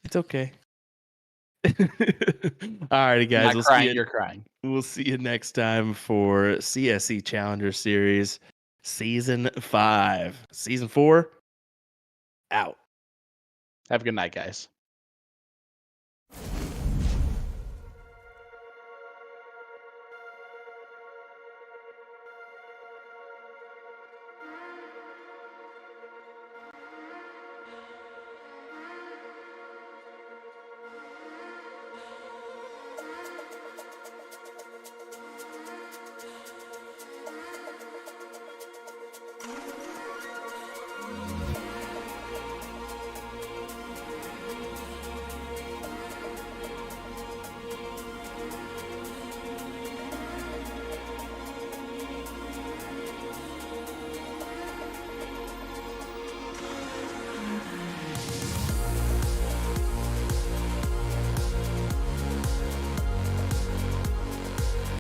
It's okay. Alrighty, guys. Not We'll crying, see you. you're crying. We'll see you next time for CSC Challenger Series Season 5. Season 4 out. Have a good night, guys.